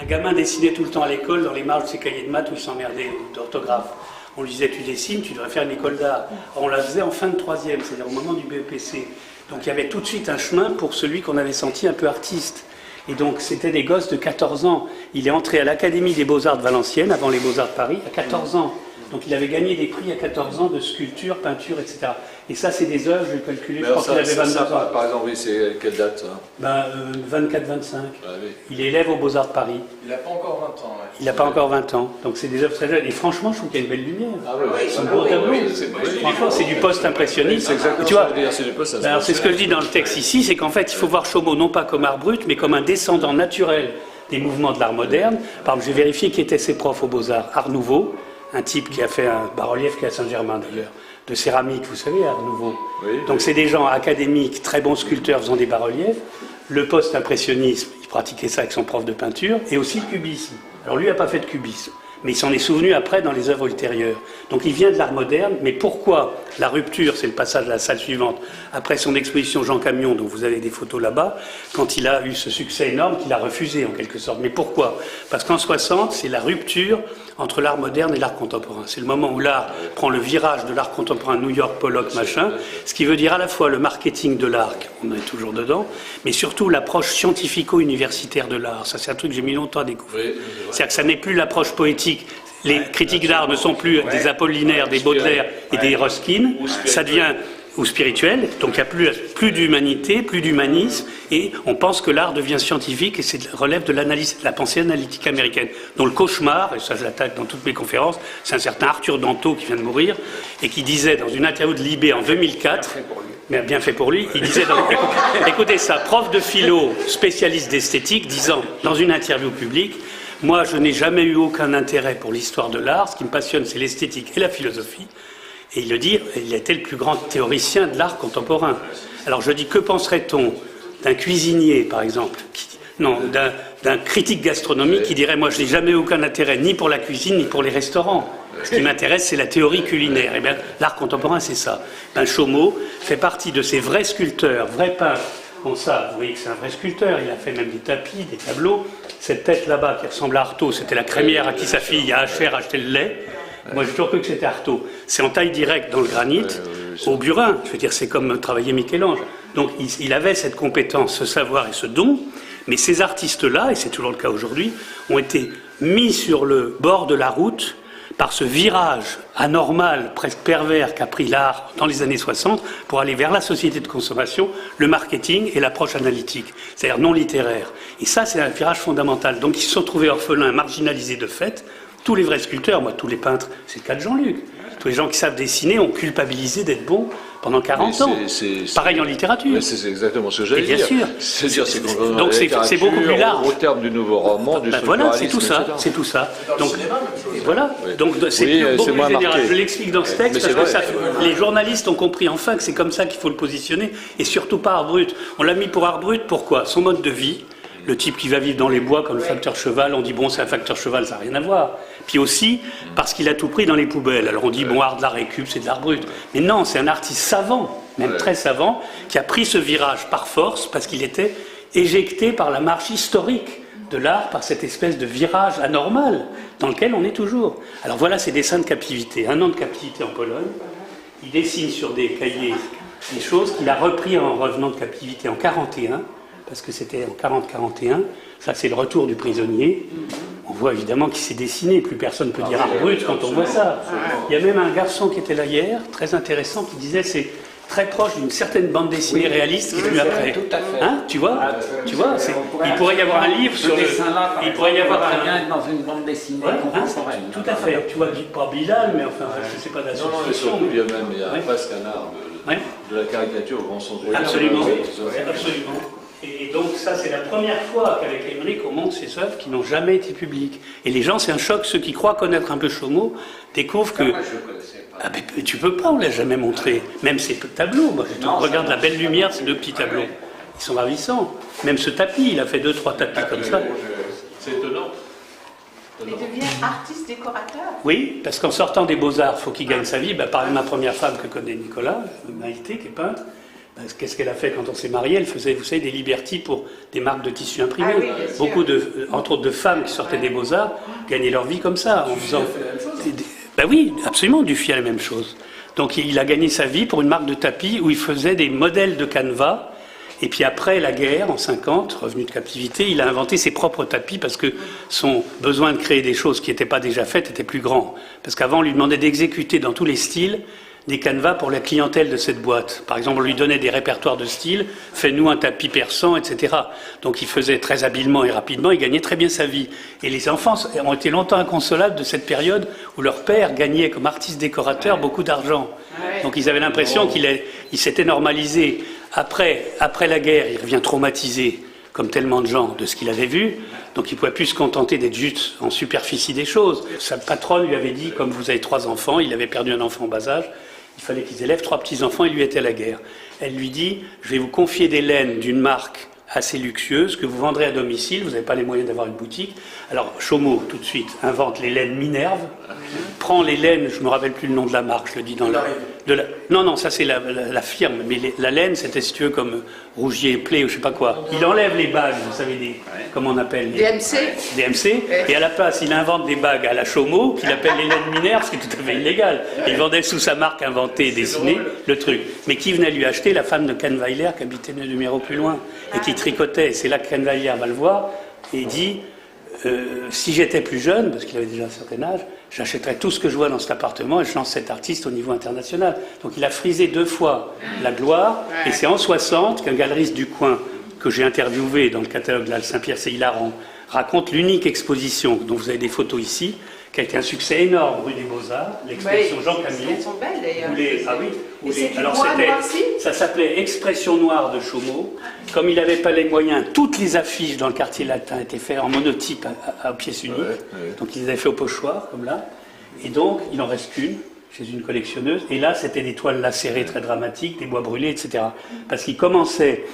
Un gamin dessinait tout le temps à l'école, dans les marges de ses cahiers de maths où il s'emmerdait d'orthographe. On lui disait, tu dessines, tu devrais faire une école d'art. On la faisait en fin de troisième, c'est-à-dire au moment du BEPC. Donc il y avait tout de suite un chemin pour celui qu'on avait senti un peu artiste. Et donc c'était des gosses de 14 ans. Il est entré à l'Académie des Beaux-Arts de Valenciennes, avant les Beaux-Arts de Paris, à 14 ans. Donc il avait gagné des prix à 14 ans de sculpture, peinture, etc. Et ça, c'est des œuvres, je vais calculer, je pense qu'il avait 22 ans. Par exemple, oui, c'est quelle date ça? 24-25. Ah, oui. Il est élève aux Beaux-Arts de Paris. Il n'a pas encore 20 ans. Ouais. Il n'a pas encore 20 ans. Donc c'est des œuvres très jeunes. Et franchement, je trouve qu'il y a une belle lumière. Ah oui, c'est un beau tableau. Franchement, c'est du post-impressionniste. C'est exactement tu vois, ce que je veux dire, c'est du post. c'est ce que je dis dans le texte ici, c'est qu'en fait, il faut voir Chaumont non pas comme art brut, mais comme un descendant naturel des mouvements de l'art moderne. Par exemple, j'ai vérifié qui étaient ses profs aux Beaux-Arts. Art Nouveau, un type qui a fait un bas-relief qui est à Saint-Germain d'ailleurs, de céramique, vous savez, Art Nouveau. Oui, donc c'est des gens académiques, très bons sculpteurs faisant des bas-reliefs. Le post-impressionnisme, il pratiquait ça avec son prof de peinture, et aussi le cubisme. Alors lui, il n'a pas fait de cubisme, mais il s'en est souvenu après dans les œuvres ultérieures. Donc il vient de l'art moderne, mais pourquoi la rupture, c'est le passage à la salle suivante, après son exposition Jean Camion, dont vous avez des photos là-bas, quand il a eu ce succès énorme qu'il a refusé en quelque sorte. Mais pourquoi? Parce qu'en 60, c'est la rupture entre l'art moderne et l'art contemporain. C'est le moment où l'art prend le virage de l'art contemporain, New York, Pollock, machin, ce qui veut dire à la fois le marketing de l'art, on est toujours dedans, mais surtout l'approche scientifico-universitaire de l'art. Ça, c'est un truc que j'ai mis longtemps à découvrir. C'est-à-dire que ça n'est plus l'approche poétique. Les critiques d'art ne sont plus des Apollinaire, des Baudelaire et des Ruskin. Ça devient ou spirituel, donc il n'y a plus d'humanité, plus d'humanisme, et on pense que l'art devient scientifique, et c'est relève de l'analyse, de la pensée analytique américaine, dont le cauchemar, et ça je l'attaque dans toutes mes conférences, c'est un certain Arthur Danto qui vient de mourir, et qui disait dans une interview de Libé en 2004, mais bien fait pour lui, il disait, écoutez ça, prof de philo, spécialiste d'esthétique, disant dans une interview publique, moi je n'ai jamais eu aucun intérêt pour l'histoire de l'art, ce qui me passionne c'est l'esthétique et la philosophie. Et il le dit, il a été le plus grand théoricien de l'art contemporain. Alors je dis, que penserait-on d'un cuisinier, par exemple, d'un critique gastronomique qui dirait, moi je n'ai jamais eu aucun intérêt ni pour la cuisine ni pour les restaurants. Ce qui m'intéresse, c'est la théorie culinaire. Eh bien, l'art contemporain, c'est ça. Chaumont fait partie de ces vrais sculpteurs, vrais peintres. Bon, ça, vous voyez que c'est un vrai sculpteur. Il a fait même des tapis, des tableaux. Cette tête là-bas qui ressemble à Artaud, c'était la crémière à qui sa fille à HR achetait le lait. Moi, j'ai toujours cru que c'était Artaud. C'est en taille directe dans le granit, au burin. Je veux dire, c'est comme travailler Michel-Ange. Donc, il avait cette compétence, ce savoir et ce don. Mais ces artistes-là, et c'est toujours le cas aujourd'hui, ont été mis sur le bord de la route par ce virage anormal, presque pervers qu'a pris l'art dans les années 60 pour aller vers la société de consommation, le marketing et l'approche analytique, c'est-à-dire non littéraire. Et ça, c'est un virage fondamental. Donc, ils se sont trouvés orphelins, marginalisés de fait. Tous les vrais sculpteurs, moi, tous les peintres, c'est le cas de Jean-Luc. Tous les gens qui savent dessiner ont culpabilisé d'être bons pendant 40 ans. Pareil en littérature. C'est exactement ce que j'allais dire. Bien sûr. Donc c'est beaucoup plus large. Au terme du nouveau roman, du voilà, c'est tout ça. C'est tout ça. Donc voilà. Donc c'est beaucoup plus général. Je l'explique dans ce texte parce que les journalistes ont compris enfin que c'est comme ça qu'il faut le positionner et surtout pas art brut. On l'a mis pour art brut. Pourquoi? Son mode de vie. Le type qui va vivre dans les bois comme le facteur cheval, on dit bon c'est un facteur cheval, ça n'a rien à voir. Puis aussi parce qu'il a tout pris dans les poubelles. Alors on dit bon art de la récup, c'est de l'art brut. Mais non, c'est un artiste savant, même très savant, qui a pris ce virage par force parce qu'il était éjecté par la marche historique de l'art, par cette espèce de virage anormal dans lequel on est toujours. Alors voilà ses dessins de captivité. 1 an de captivité en Pologne. Il dessine sur des cahiers des choses qu'il a repris en revenant de captivité en 41. Parce que c'était en 40-41, ça c'est le retour du prisonnier. On voit évidemment qu'il s'est dessiné, plus personne ne peut dire art brut quand on voit ça. Il y a même un garçon qui était là hier, très intéressant, qui disait c'est très proche d'une certaine bande dessinée réaliste qui est venue après. Tout à fait. Hein, tu vois, il pourrait y avoir un livre sur le... Il pourrait y avoir un... dans une bande dessinée contemporaine. Tout à fait. Tu vois, pas Bilal, mais enfin, je ne sais pas de la situation. Il y a presque un art de la caricature au grand sens du terme. Absolument. Et donc ça, c'est la première fois qu'avec Emmerich, on montre ces œuvres qui n'ont jamais été publiques. Et les gens, c'est un choc. Ceux qui croient connaître un peu Chaumont découvrent que... Moi, je ne connaissais pas. Ah, mais tu peux pas, on ne l'a jamais montré. Même ces tableaux. Moi, regarde la belle lumière, ces 2 petits tableaux. Ils sont ravissants. Même ce tapis, il a fait 2-3 tapis comme ça. C'est étonnant. Il devient artiste décorateur. Oui, parce qu'en sortant des Beaux-Arts, il faut qu'il gagne sa vie. Par exemple, ma première femme que connaît Nicolas, Maïté, qui est peintre, Qu'est-ce qu'elle a fait quand on s'est marié? Elle faisait, vous savez, des liberties pour des marques de tissus imprimés. Ah oui, bien sûr. Beaucoup entre autres de femmes qui sortaient des Beaux-Arts gagnaient leur vie comme ça. En faisant... fait la même chose. Ben oui, absolument, Dufy a la même chose. Donc il a gagné sa vie pour une marque de tapis où il faisait des modèles de canevas. Et puis après la guerre, en 50, revenu de captivité, il a inventé ses propres tapis parce que son besoin de créer des choses qui n'étaient pas déjà faites était plus grand. Parce qu'avant, on lui demandait d'exécuter dans tous les styles des canevas pour la clientèle de cette boîte. Par exemple, on lui donnait des répertoires de style, fais-nous un tapis persan, etc. Donc il faisait très habilement et rapidement, il gagnait très bien sa vie. Et les enfants ont été longtemps inconsolables de cette période où leur père gagnait comme artiste décorateur beaucoup d'argent. Donc ils avaient l'impression qu'il s'était normalisé. Après la guerre, il revient traumatisé, comme tellement de gens, de ce qu'il avait vu. Donc il ne pouvait plus se contenter d'être juste en superficie des choses. Sa patronne lui avait dit, comme vous avez 3 enfants, il avait perdu un enfant en bas âge, il fallait qu'ils élèvent 3 petits-enfants, il lui était à la guerre. Elle lui dit, je vais vous confier des laines d'une marque assez luxueuse que vous vendrez à domicile, vous n'avez pas les moyens d'avoir une boutique. Alors Chaumot, tout de suite, invente les laines Minerve, prend les laines, je ne me rappelle plus le nom de la marque, je le dis dans Non, ça c'est la firme, mais la laine, c'était si tu veux comme Rougier et Play ou je sais pas quoi. Il enlève les bagues, vous savez, comment on appelle DMC, et à la place, il invente des bagues à la Chaumot, qu'il appelle les laines Minerve, ce qui est tout à fait illégal. Il vendait sous sa marque inventée et dessinée le truc. Mais qui venait lui acheter? La femme de Kahnweiler, qui habitait le numéro plus loin, et qui tricotait. C'est là que Kahnweiler va le voir, et dit... si j'étais plus jeune, parce qu'il avait déjà un certain âge, j'achèterais tout ce que je vois dans cet appartement et je lance cet artiste au niveau international. Donc il a frisé 2 fois la gloire, et c'est en 60 qu'un galeriste du coin, que j'ai interviewé dans le catalogue de l'Halle Saint-Pierre, c'est hilarant, raconte l'unique exposition, dont vous avez des photos ici, qui a été un succès énorme rue des Beaux-Arts, l'exposition Jean Camille. Elles sont belles d'ailleurs. Alors ça s'appelait Expression noire de Chaumot. Comme il n'avait pas les moyens, toutes les affiches dans le quartier latin étaient faites en monotype à pièces uniques. Donc ils les avaient fait au pochoir, comme là. Et donc il n'en reste qu'une chez une collectionneuse. Et là, c'était des toiles lacérées très dramatiques, des bois brûlés, etc. Parce qu'il commençait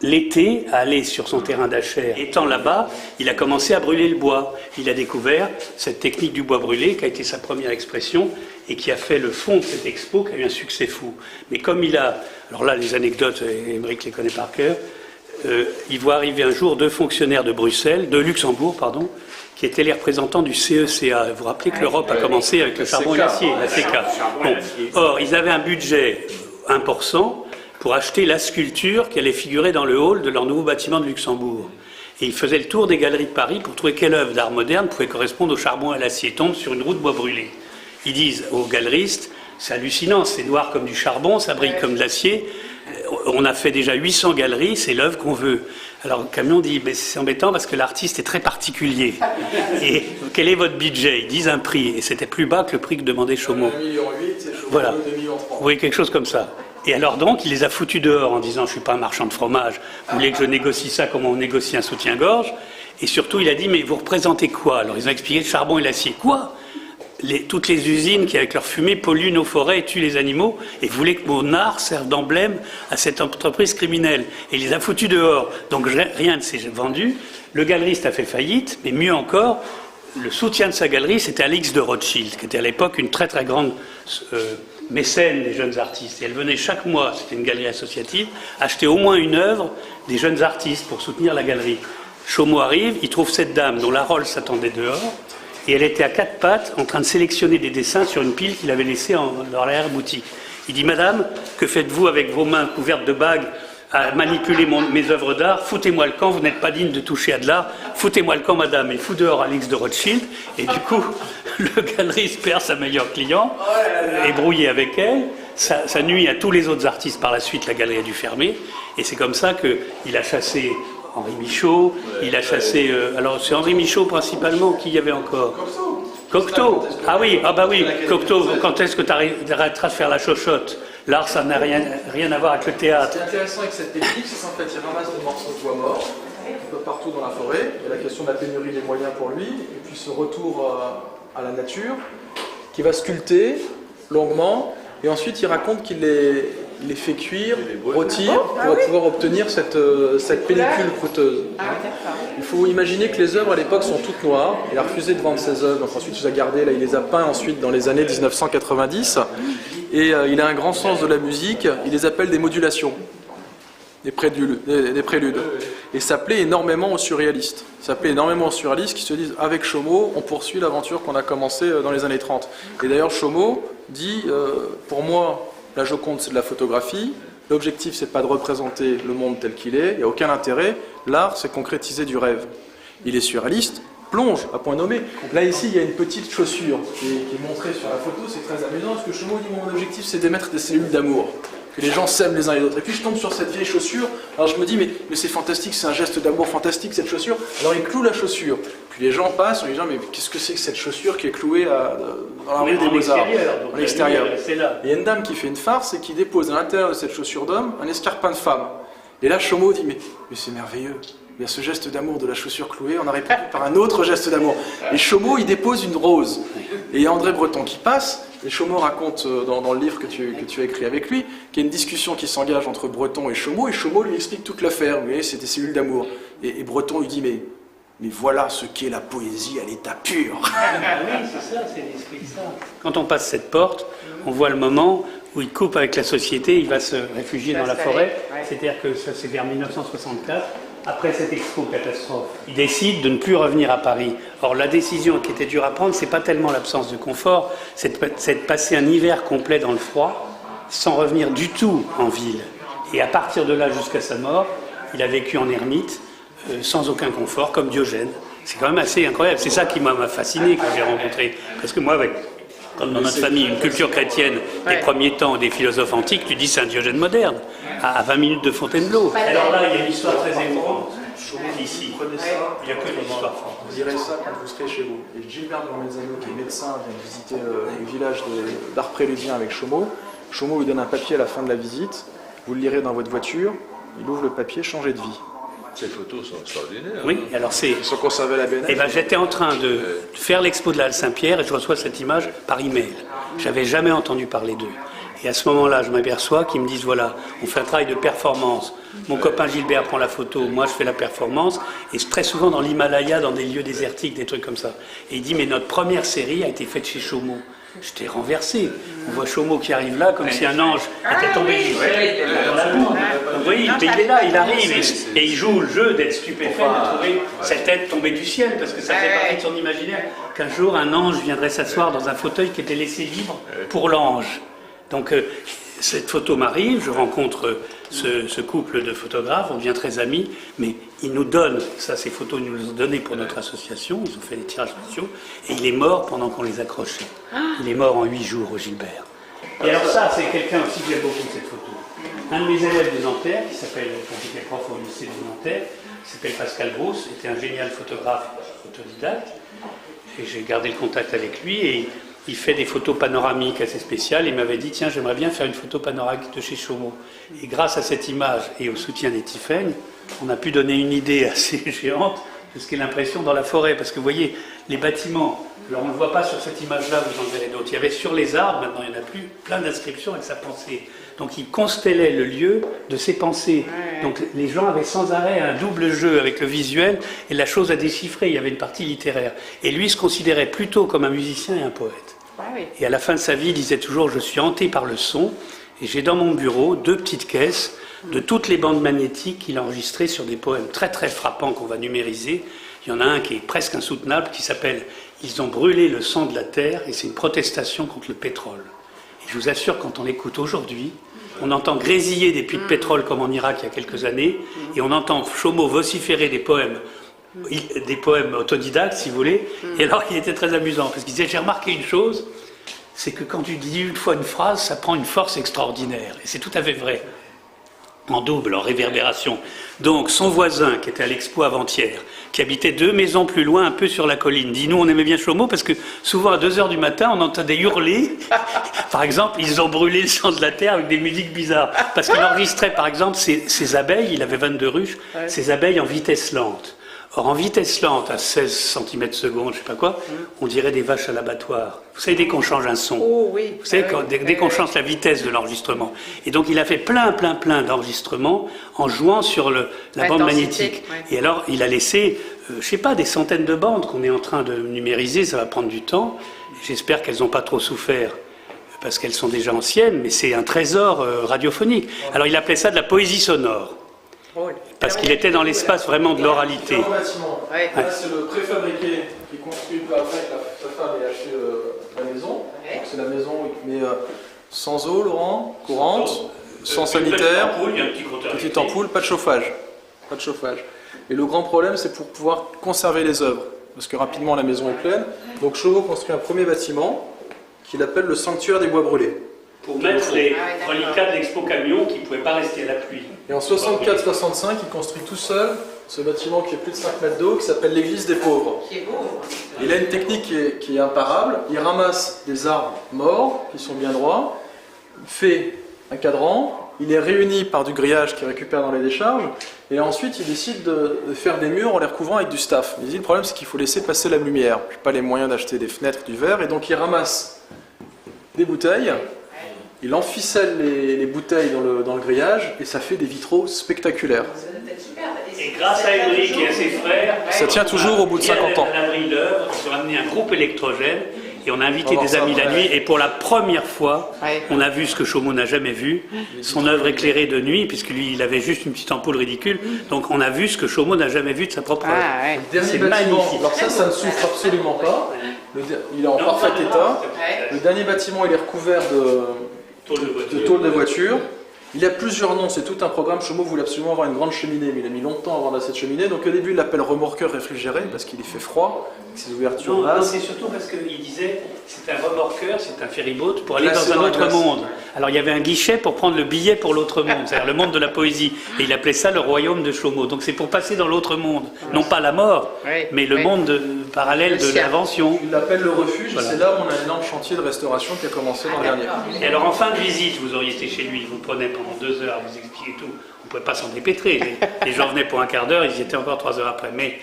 l'été à aller sur son terrain d'Achères. Étant là-bas, il a commencé à brûler le bois. Il a découvert cette technique du bois brûlé qui a été sa première expression et qui a fait le fond de cette expo qui a eu un succès fou. Mais comme il a... Alors là, les anecdotes, Émeric les connaît par cœur. Il voit arriver un jour 2 fonctionnaires de Luxembourg, qui étaient les représentants du CECA. Vous vous rappelez que l'Europe a commencé avec le charbon et l'acier, la CECA. Bon. Or, ils avaient un budget 1% pour acheter la sculpture qui allait figurer dans le hall de leur nouveau bâtiment de Luxembourg. Et ils faisaient le tour des galeries de Paris pour trouver quelle œuvre d'art moderne pouvait correspondre au charbon et à l'acier. Ils tombent sur une roue de bois brûlé. Ils disent aux galeristes, c'est hallucinant, c'est noir comme du charbon, ça brille comme de l'acier. On a fait déjà 800 galeries, c'est l'œuvre qu'on veut. Alors le camion dit, mais c'est embêtant parce que l'artiste est très particulier. Et quel est votre budget? Ils disent un prix, et c'était plus bas que le prix que demandait Chaumot. 1,8 million, c'est Chaumot, voilà. 2,3 millions. Oui, quelque chose comme ça. Et alors donc, il les a foutus dehors en disant « je ne suis pas un marchand de fromage, vous voulez que je négocie ça comme on négocie un soutien-gorge ?» Et surtout, il a dit « mais vous représentez quoi ?» Alors ils ont expliqué le charbon et l'acier. Quoi? Toutes les usines qui, avec leur fumée, polluent nos forêts et tuent les animaux, et vous voulez que mon art serve d'emblème à cette entreprise criminelle. Et il les a foutus dehors. Donc rien ne s'est vendu. Le galeriste a fait faillite, mais mieux encore, le soutien de sa galerie, c'était Alix de Rothschild, qui était à l'époque une très très grande... mécène des jeunes artistes. Et elle venait chaque mois, c'était une galerie associative, acheter au moins une œuvre des jeunes artistes pour soutenir la galerie. Chaumot arrive, il trouve cette dame dont la Rolls s'attendait dehors, et elle était à 4 pattes en train de sélectionner des dessins sur une pile qu'il avait laissée dans l'arrière-boutique. Il dit « Madame, que faites-vous avec vos mains couvertes de bagues à manipuler mes œuvres d'art? Foutez-moi le camp, vous n'êtes pas digne de toucher à de l'art. Foutez-moi le camp, madame. » Et fout dehors Alix de Rothschild. Et du coup, le galeriste perd sa meilleure cliente, est brouillé avec elle. Ça nuit à tous les autres artistes par la suite, la galerie a dû fermer. Et c'est comme ça qu'il a chassé Henri Michaud, il a chassé... alors c'est Henri Michaud principalement, qui y avait encore? Cocteau. Ah oui, Cocteau, quand est-ce que tu arrêteras de faire la chochotte? L'art, ça n'a rien à voir avec le théâtre. Ce qui est intéressant avec cette technique, c'est qu'en fait, il ramasse des morceaux de bois morts, un peu partout dans la forêt. Il y a la question de la pénurie des moyens pour lui, et puis ce retour à la nature, qui va sculpter longuement, et ensuite il raconte qu'il les fait cuire, rôtir, pour pouvoir obtenir cette pellicule coûteuse. Il faut imaginer que les œuvres à l'époque sont toutes noires. Il a refusé de vendre ses œuvres, donc ensuite il les a gardées, là il les a peints ensuite dans les années 1990. Et il a un grand sens de la musique, il les appelle des modulations, des préludes. Et ça plaît énormément aux surréalistes. Ça plaît énormément aux surréalistes qui se disent, avec Chomeau, on poursuit l'aventure qu'on a commencée dans les années 30. Et d'ailleurs, Chomeau dit, pour moi, la Joconde, c'est de la photographie. L'objectif, c'est pas de représenter le monde tel qu'il est. Il n'y a aucun intérêt. L'art, c'est concrétiser du rêve. Il est surréaliste, plonge à point nommé. Là, ici, il y a une petite chaussure qui est montrée sur la photo. C'est très amusant parce que Chomeau dit, mon objectif, c'est d'émettre des cellules d'amour. Que les gens s'aiment les uns les autres. Et puis je tombe sur cette vieille chaussure, alors je me dis, mais c'est fantastique, c'est un geste d'amour fantastique cette chaussure. Alors il cloue la chaussure. Puis les gens passent en disant, mais qu'est-ce que c'est que cette chaussure qui est clouée dans la rue des Beaux-Arts, en extérieur. Il y a une dame qui fait une farce et qui dépose à l'intérieur de cette chaussure d'homme un escarpin de femme. Et là Chomeau dit, mais c'est merveilleux. Il y a ce geste d'amour de la chaussure clouée, on a répondu par un autre geste d'amour. Et Chomeau, il dépose une rose. Et il y a André Breton qui passe, et Chomeau raconte dans le livre que tu as écrit avec lui, qu'il y a une discussion qui s'engage entre Breton et Chomeau lui explique toute l'affaire. Vous voyez, c'est des cellules d'amour. Et Breton lui dit, mais voilà ce qu'est la poésie à l'état pur. Oui, c'est ça, c'est l'esprit de ça. Quand on passe cette porte, on voit le moment où il coupe avec la société, il va se réfugier dans la forêt. C'est-à-dire que ça, c'est vers 1964. Après cette expo catastrophe, il décide de ne plus revenir à Paris. Or, la décision qui était dure à prendre, c'est pas tellement l'absence de confort, c'est de passer un hiver complet dans le froid, sans revenir du tout en ville. Et à partir de là, jusqu'à sa mort, il a vécu en ermite, sans aucun confort, comme Diogène. C'est quand même assez incroyable. C'est ça qui m'a fasciné quand j'ai rencontré. Parce que moi, comme dans notre famille, une culture chrétienne des premiers temps, des philosophes antiques, tu dis c'est un Diogène moderne, à 20 minutes de Fontainebleau. Alors là, il y a une histoire très émouvante. Ici, il n'y a que une histoire forte. Vous direz ça quand vous serez chez vous. Et Gilbert de Romezano, qui est médecin, vient de visiter le village d'art préludien avec Chomeau. Chomeau lui donne un papier à la fin de la visite. Vous le lirez dans votre voiture. Il ouvre le papier, changer de vie. Ces photos sont extraordinaires. Oui, alors c'est... Ils sont conservés à la BNF. Eh ben, j'étais en train de faire l'expo de la Halle Saint-Pierre et je reçois cette image par email. J'avais jamais entendu parler d'eux. Et à ce moment-là, je m'aperçois qu'ils me disent, voilà, on fait un travail de performance. Mon copain Gilbert prend la photo, moi je fais la performance. Et très souvent dans l'Himalaya, dans des lieux désertiques, des trucs comme ça. Et il dit, mais notre première série a été faite chez Chomeau. J'étais renversé. On voit Chomeau qui arrive là comme si un ange était tombé du ciel dans la boue. Oui, mais il est là, il arrive et il joue le jeu d'être stupéfait, de trouver cette tête tombée du ciel, parce que ça fait partie de son imaginaire. Qu'un jour, un ange viendrait s'asseoir dans un fauteuil qui était laissé libre pour l'ange. Donc, cette photo m'arrive, je rencontre ce couple de photographes, on devient très amis, mais ils nous donnent, ça ces photos ils nous les ont données pour notre association, ils ont fait des tirages spéciaux, et il est mort pendant qu'on les accrochait. Il est mort en 8 jours au Gilbert. Et alors ça, c'est quelqu'un aussi que j'aime beaucoup cette photo. Un de mes élèves de Nanterre, qui s'appelle, quand j'étais prof au lycée de Nanterre, qui s'appelle Pascal Brousse, était un génial photographe autodidacte, et j'ai gardé le contact avec lui, et il fait des photos panoramiques assez spéciales. Il m'avait dit, tiens, j'aimerais bien faire une photo panoramique de chez Chomeau. Et grâce à cette image et au soutien des Tiphaine, on a pu donner une idée assez géante de ce qu'est l'impression dans la forêt. Parce que vous voyez, les bâtiments, alors on ne le voit pas sur cette image-là, vous en verrez d'autres. Il y avait sur les arbres, maintenant il n'y en a plus, plein d'inscriptions avec sa pensée. Donc il constellait le lieu de ses pensées. Donc les gens avaient sans arrêt un double jeu avec le visuel et la chose à déchiffrer. Il y avait une partie littéraire. Et lui se considérait plutôt comme un musicien et un poète. Et à la fin de sa vie, il disait toujours, je suis hanté par le son et j'ai dans mon bureau 2 petites caisses de toutes les bandes magnétiques qu'il a enregistrées sur des poèmes très très frappants qu'on va numériser. Il y en a un qui est presque insoutenable qui s'appelle « Ils ont brûlé le sang de la terre » et c'est une protestation contre le pétrole. Et je vous assure, quand on l'écoute aujourd'hui, on entend grésiller des puits de pétrole comme en Irak il y a quelques années et on entend Chomeau vociférer des poèmes autodidactes, si vous voulez. Et alors, il était très amusant, parce qu'il disait, j'ai remarqué une chose, c'est que quand tu dis une fois une phrase, ça prend une force extraordinaire. Et c'est tout à fait vrai. En double, en réverbération. Donc, son voisin, qui était à l'expo avant-hier, qui habitait 2 maisons plus loin, un peu sur la colline, dit, nous, on aimait bien Chomeau, parce que souvent, à 2 h du matin, on entendait hurler. Par exemple, ils ont brûlé le sang de la terre avec des musiques bizarres. Parce qu'il enregistrait, par exemple, ses abeilles, il avait 22 ruches, ses abeilles en vitesse lente. Or, en vitesse lente, à 16 cm/s, je ne sais pas quoi, on dirait des vaches à l'abattoir. Vous savez, dès qu'on change un son, vous savez, dès qu'on change la vitesse de l'enregistrement. Et donc, il a fait plein d'enregistrements en jouant sur la bande magnétique. Et alors, il a laissé, je ne sais pas, des centaines de bandes qu'on est en train de numériser, ça va prendre du temps. J'espère qu'elles n'ont pas trop souffert, parce qu'elles sont déjà anciennes, mais c'est un trésor radiophonique. Alors il appelait ça de la poésie sonore, parce qu'il était dans l'espace vraiment de l'oralité. Ouais. Là, c'est le préfabriqué qui est construit peu après que sa femme ait acheté la maison. Donc, c'est la maison, mais sans eau, Laurent, courante, sans sanitaire, petite ampoule, pas de chauffage. Pas de chauffage. Et le grand problème, c'est pour pouvoir conserver les œuvres, parce que rapidement la maison est pleine. Donc Chauveau construit un premier bâtiment qu'il appelle le sanctuaire des bois brûlés. Pour mettre les reliquats de l'Expo Camion qui ne pouvaient pas rester à la pluie. Et en 64-65, il construit tout seul ce bâtiment qui est plus de 5 mètres d'eau, qui s'appelle l'église des pauvres. Il a une technique qui est imparable. Il ramasse des arbres morts, qui sont bien droits, fait un cadran, il les réunit par du grillage qu'il récupère dans les décharges, et ensuite il décide de faire des murs en les recouvrant avec du staff. Il dit le problème c'est qu'il faut laisser passer la lumière. Je n'ai pas les moyens d'acheter des fenêtres, du verre, et donc il ramasse des bouteilles, il enficelle les bouteilles dans le grillage, et ça fait des vitraux spectaculaires. Et grâce à Émeric et à ses frères, ça tient toujours au bout de 50 ans. À l'abri de l'œuvre, ils ont amené un groupe électrogène et on a invité des amis la nuit. Et pour la première fois, on a vu ce que Chaumont n'a jamais vu, son œuvre éclairée de nuit, puisque lui, il avait juste une petite ampoule ridicule. Donc on a vu ce que Chaumont n'a jamais vu de sa propre œuvre. C'est magnifique. Alors ça ne souffre absolument pas. Il est en parfait état. Le dernier bâtiment, il est recouvert de tôle de voiture. Il a plusieurs noms, c'est tout un programme. Chaumont voulait absolument avoir une grande cheminée, mais il a mis longtemps avant d'avoir cette cheminée. Donc au début, il l'appelle remorqueur réfrigéré, parce qu'il y fait froid, avec ses ouvertures Non, basses. c'est surtout parce qu'il disait c'est un remorqueur, c'est un ferryboat pour aller dans un autre monde. Alors il y avait un guichet pour prendre le billet pour l'autre monde, c'est-à-dire le monde de la poésie. Et il appelait ça le royaume de Chaumont. Donc c'est pour passer dans l'autre monde. Non pas la mort, mais le monde parallèle de l'invention. Il l'appelle le refuge, et c'est là où on a un énorme chantier de restauration qui a commencé l'an dernier. Et alors en fin de visite, vous auriez été chez lui, il vous prenait pendant 2 heures, vous expliquez tout. On ne pouvait pas s'en dépêtrer. Les gens venaient pour un quart d'heure, ils y étaient encore 3 heures après. Mais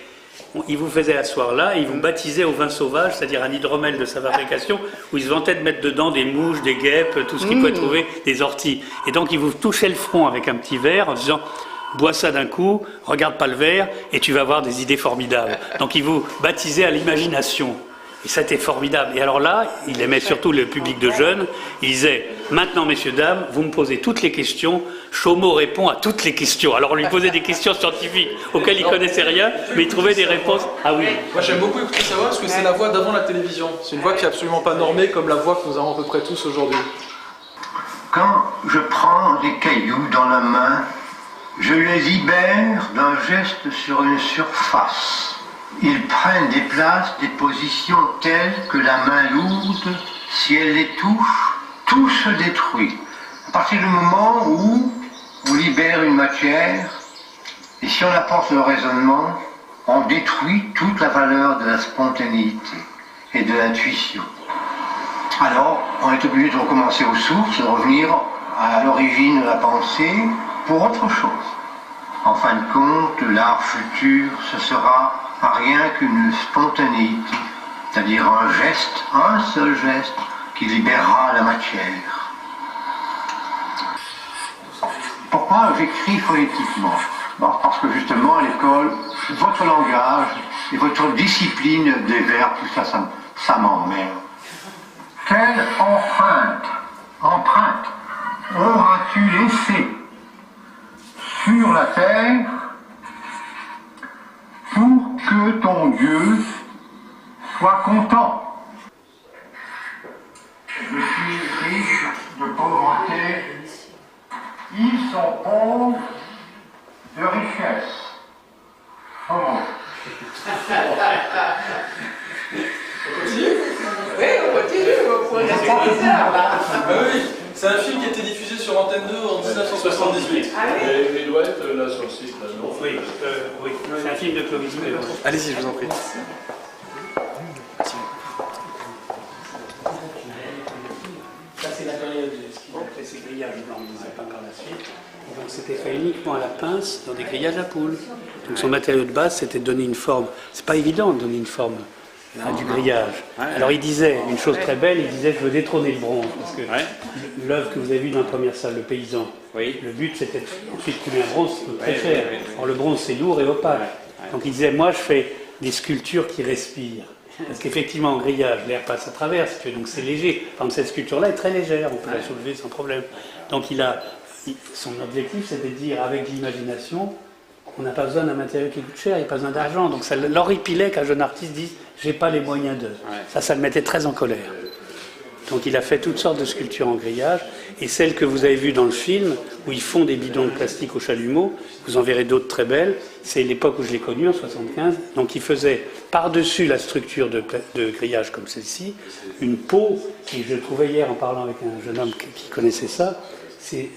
il vous faisait asseoir là, et il vous baptisait au vin sauvage, c'est-à-dire un hydromel de sa fabrication, où il se vantait de mettre dedans des mouches, des guêpes, tout ce qu'il pouvait trouver, des orties. Et donc il vous touchait le front avec un petit verre en disant « bois ça d'un coup, regarde pas le verre, et tu vas avoir des idées formidables ». Donc il vous baptisait à l'imagination. Et ça était formidable. Et alors là, il aimait surtout le public de jeunes. Il disait, maintenant, messieurs, dames, vous me posez toutes les questions. Chaumont répond à toutes les questions. Alors on lui posait des questions scientifiques auxquelles il ne connaissait rien, mais il trouvait des réponses. Ah oui. Moi j'aime beaucoup écouter sa voix parce que c'est la voix d'avant la télévision. C'est une voix qui n'est absolument pas normée comme la voix que nous avons à peu près tous aujourd'hui. Quand je prends des cailloux dans la main, je les libère d'un geste sur une surface. Ils prennent des places, des positions telles que la main lourde, si elle les touche, tout se détruit. À partir du moment où on libère une matière, et si on apporte le raisonnement, on détruit toute la valeur de la spontanéité et de l'intuition. Alors, on est obligé de recommencer aux sources, de revenir à l'origine de la pensée pour autre chose. En fin de compte, l'art futur, ce sera rien qu'une spontanéité, c'est-à-dire un seul geste qui libérera la matière. Pourquoi j'écris phonétiquement? Parce que justement à l'école, votre langage et votre discipline des verbes, tout ça, ça m'emmerde. Quelle empreinte auras-tu laissée sur la terre pour que ton Dieu soit content? Je suis riche de pauvreté, ils sont pauvres de richesse. Oh. Oui, on continue, on pourrait rester des heures là. Ah oui, c'est un film qui a été diffusé sur Antenne 2 en 1978. Ah oui. Il doit être là sur le site, là, non? Oui, oui. C'est un film de Clovis. Allez-y, je vous en prie. Ça, c'est la période de ce qu'il appelait ces grillages blancs, on ne disait pas par la suite. Et donc, c'était fait uniquement à la pince dans des grillages à poules. Donc, son matériau de base, c'était de donner une forme. C'est pas évident de donner une forme à du grillage. Alors, il disait une chose très belle, il disait je veux détrôner le bronze. Parce que l'œuvre que vous avez vue dans la première salle, le paysan, le but, c'était ensuite de trouver un bronze qui coûte très cher. Or, le bronze, c'est lourd et opaque. Donc, il disait moi, je fais des sculptures qui respirent. Parce qu'effectivement, en grillage, l'air passe à travers, si tu veux, donc c'est léger. Par exemple, cette sculpture-là est très légère, on peut la soulever sans problème. Donc son objectif, c'était de dire, avec l'imagination, on n'a pas besoin d'un matériau qui coûte cher, il n'y a pas besoin d'argent. Donc ça l'horripilait qu'un jeune artiste dise, j'ai pas les moyens de. Ça le mettait très en colère. Donc il a fait toutes sortes de sculptures en grillage, et celle que vous avez vue dans le film, où ils font des bidons de plastique au chalumeau, vous en verrez d'autres très belles, c'est l'époque où je l'ai connu, en 75, donc il faisait par-dessus la structure de grillage comme celle-ci, une peau, et je le trouvais hier en parlant avec un jeune homme qui connaissait ça, c'est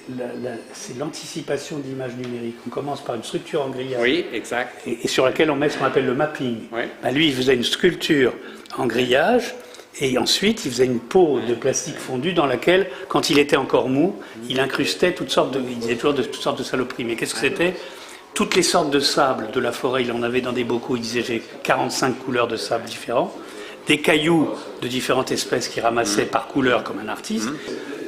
l'anticipation de l'image numérique. On commence par une structure en grillage, oui, exact. Et sur laquelle on met ce qu'on appelle le mapping. Oui. Ben, lui, il faisait une sculpture en grillage, et ensuite, il faisait une peau de plastique fondu dans laquelle, quand il était encore mou, il incrustait il disait toujours toutes sortes de saloperies. Mais qu'est-ce que c'était? Toutes les sortes de sable de la forêt, il en avait dans des bocaux, il disait j'ai 45 couleurs de sable différents, des cailloux de différentes espèces qu'il ramassait par couleur comme un artiste.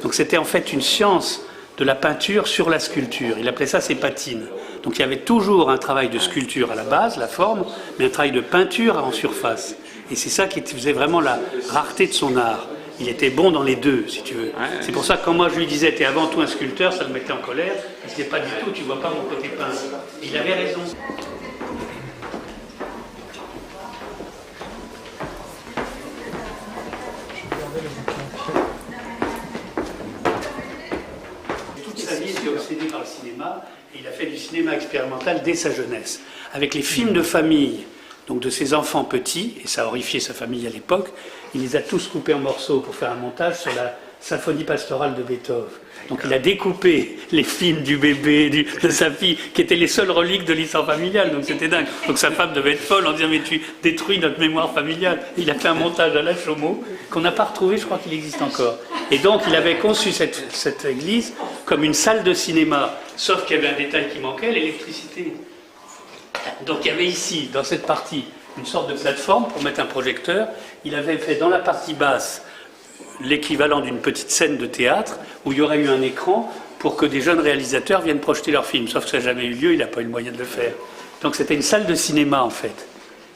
Donc c'était en fait une science de la peinture sur la sculpture. Il appelait ça ses patines. Donc il y avait toujours un travail de sculpture à la base, la forme, mais un travail de peinture en surface. Et c'est ça qui faisait vraiment la rareté de son art. Il était bon dans les deux, si tu veux. C'est pour ça que quand moi je lui disais, t'es avant tout un sculpteur, ça le mettait en colère. Il disait pas du tout, tu vois pas mon côté peintre. Et il avait raison. Toute sa vie, il était obsédé par le cinéma. Et il a fait du cinéma expérimental dès sa jeunesse. Avec les films de famille, donc de ses enfants petits, et ça a horrifié sa famille à l'époque, il les a tous coupés en morceaux pour faire un montage sur la symphonie pastorale de Beethoven. Donc il a découpé les films du bébé, de sa fille, qui étaient les seules reliques de l'histoire familiale, donc c'était dingue. Donc sa femme devait être folle en disant mais tu détruis notre mémoire familiale. Il a fait un montage à la Chaumont qu'on n'a pas retrouvé, je crois qu'il existe encore. Et donc il avait conçu cette église comme une salle de cinéma, sauf qu'il y avait un détail qui manquait, l'électricité. Donc il y avait ici, dans cette partie, une sorte de plateforme pour mettre un projecteur. Il avait fait dans la partie basse l'équivalent d'une petite scène de théâtre où il y aurait eu un écran pour que des jeunes réalisateurs viennent projeter leurs films. Sauf que ça n'a jamais eu lieu, il n'a pas eu le moyen de le faire. Donc c'était une salle de cinéma en fait.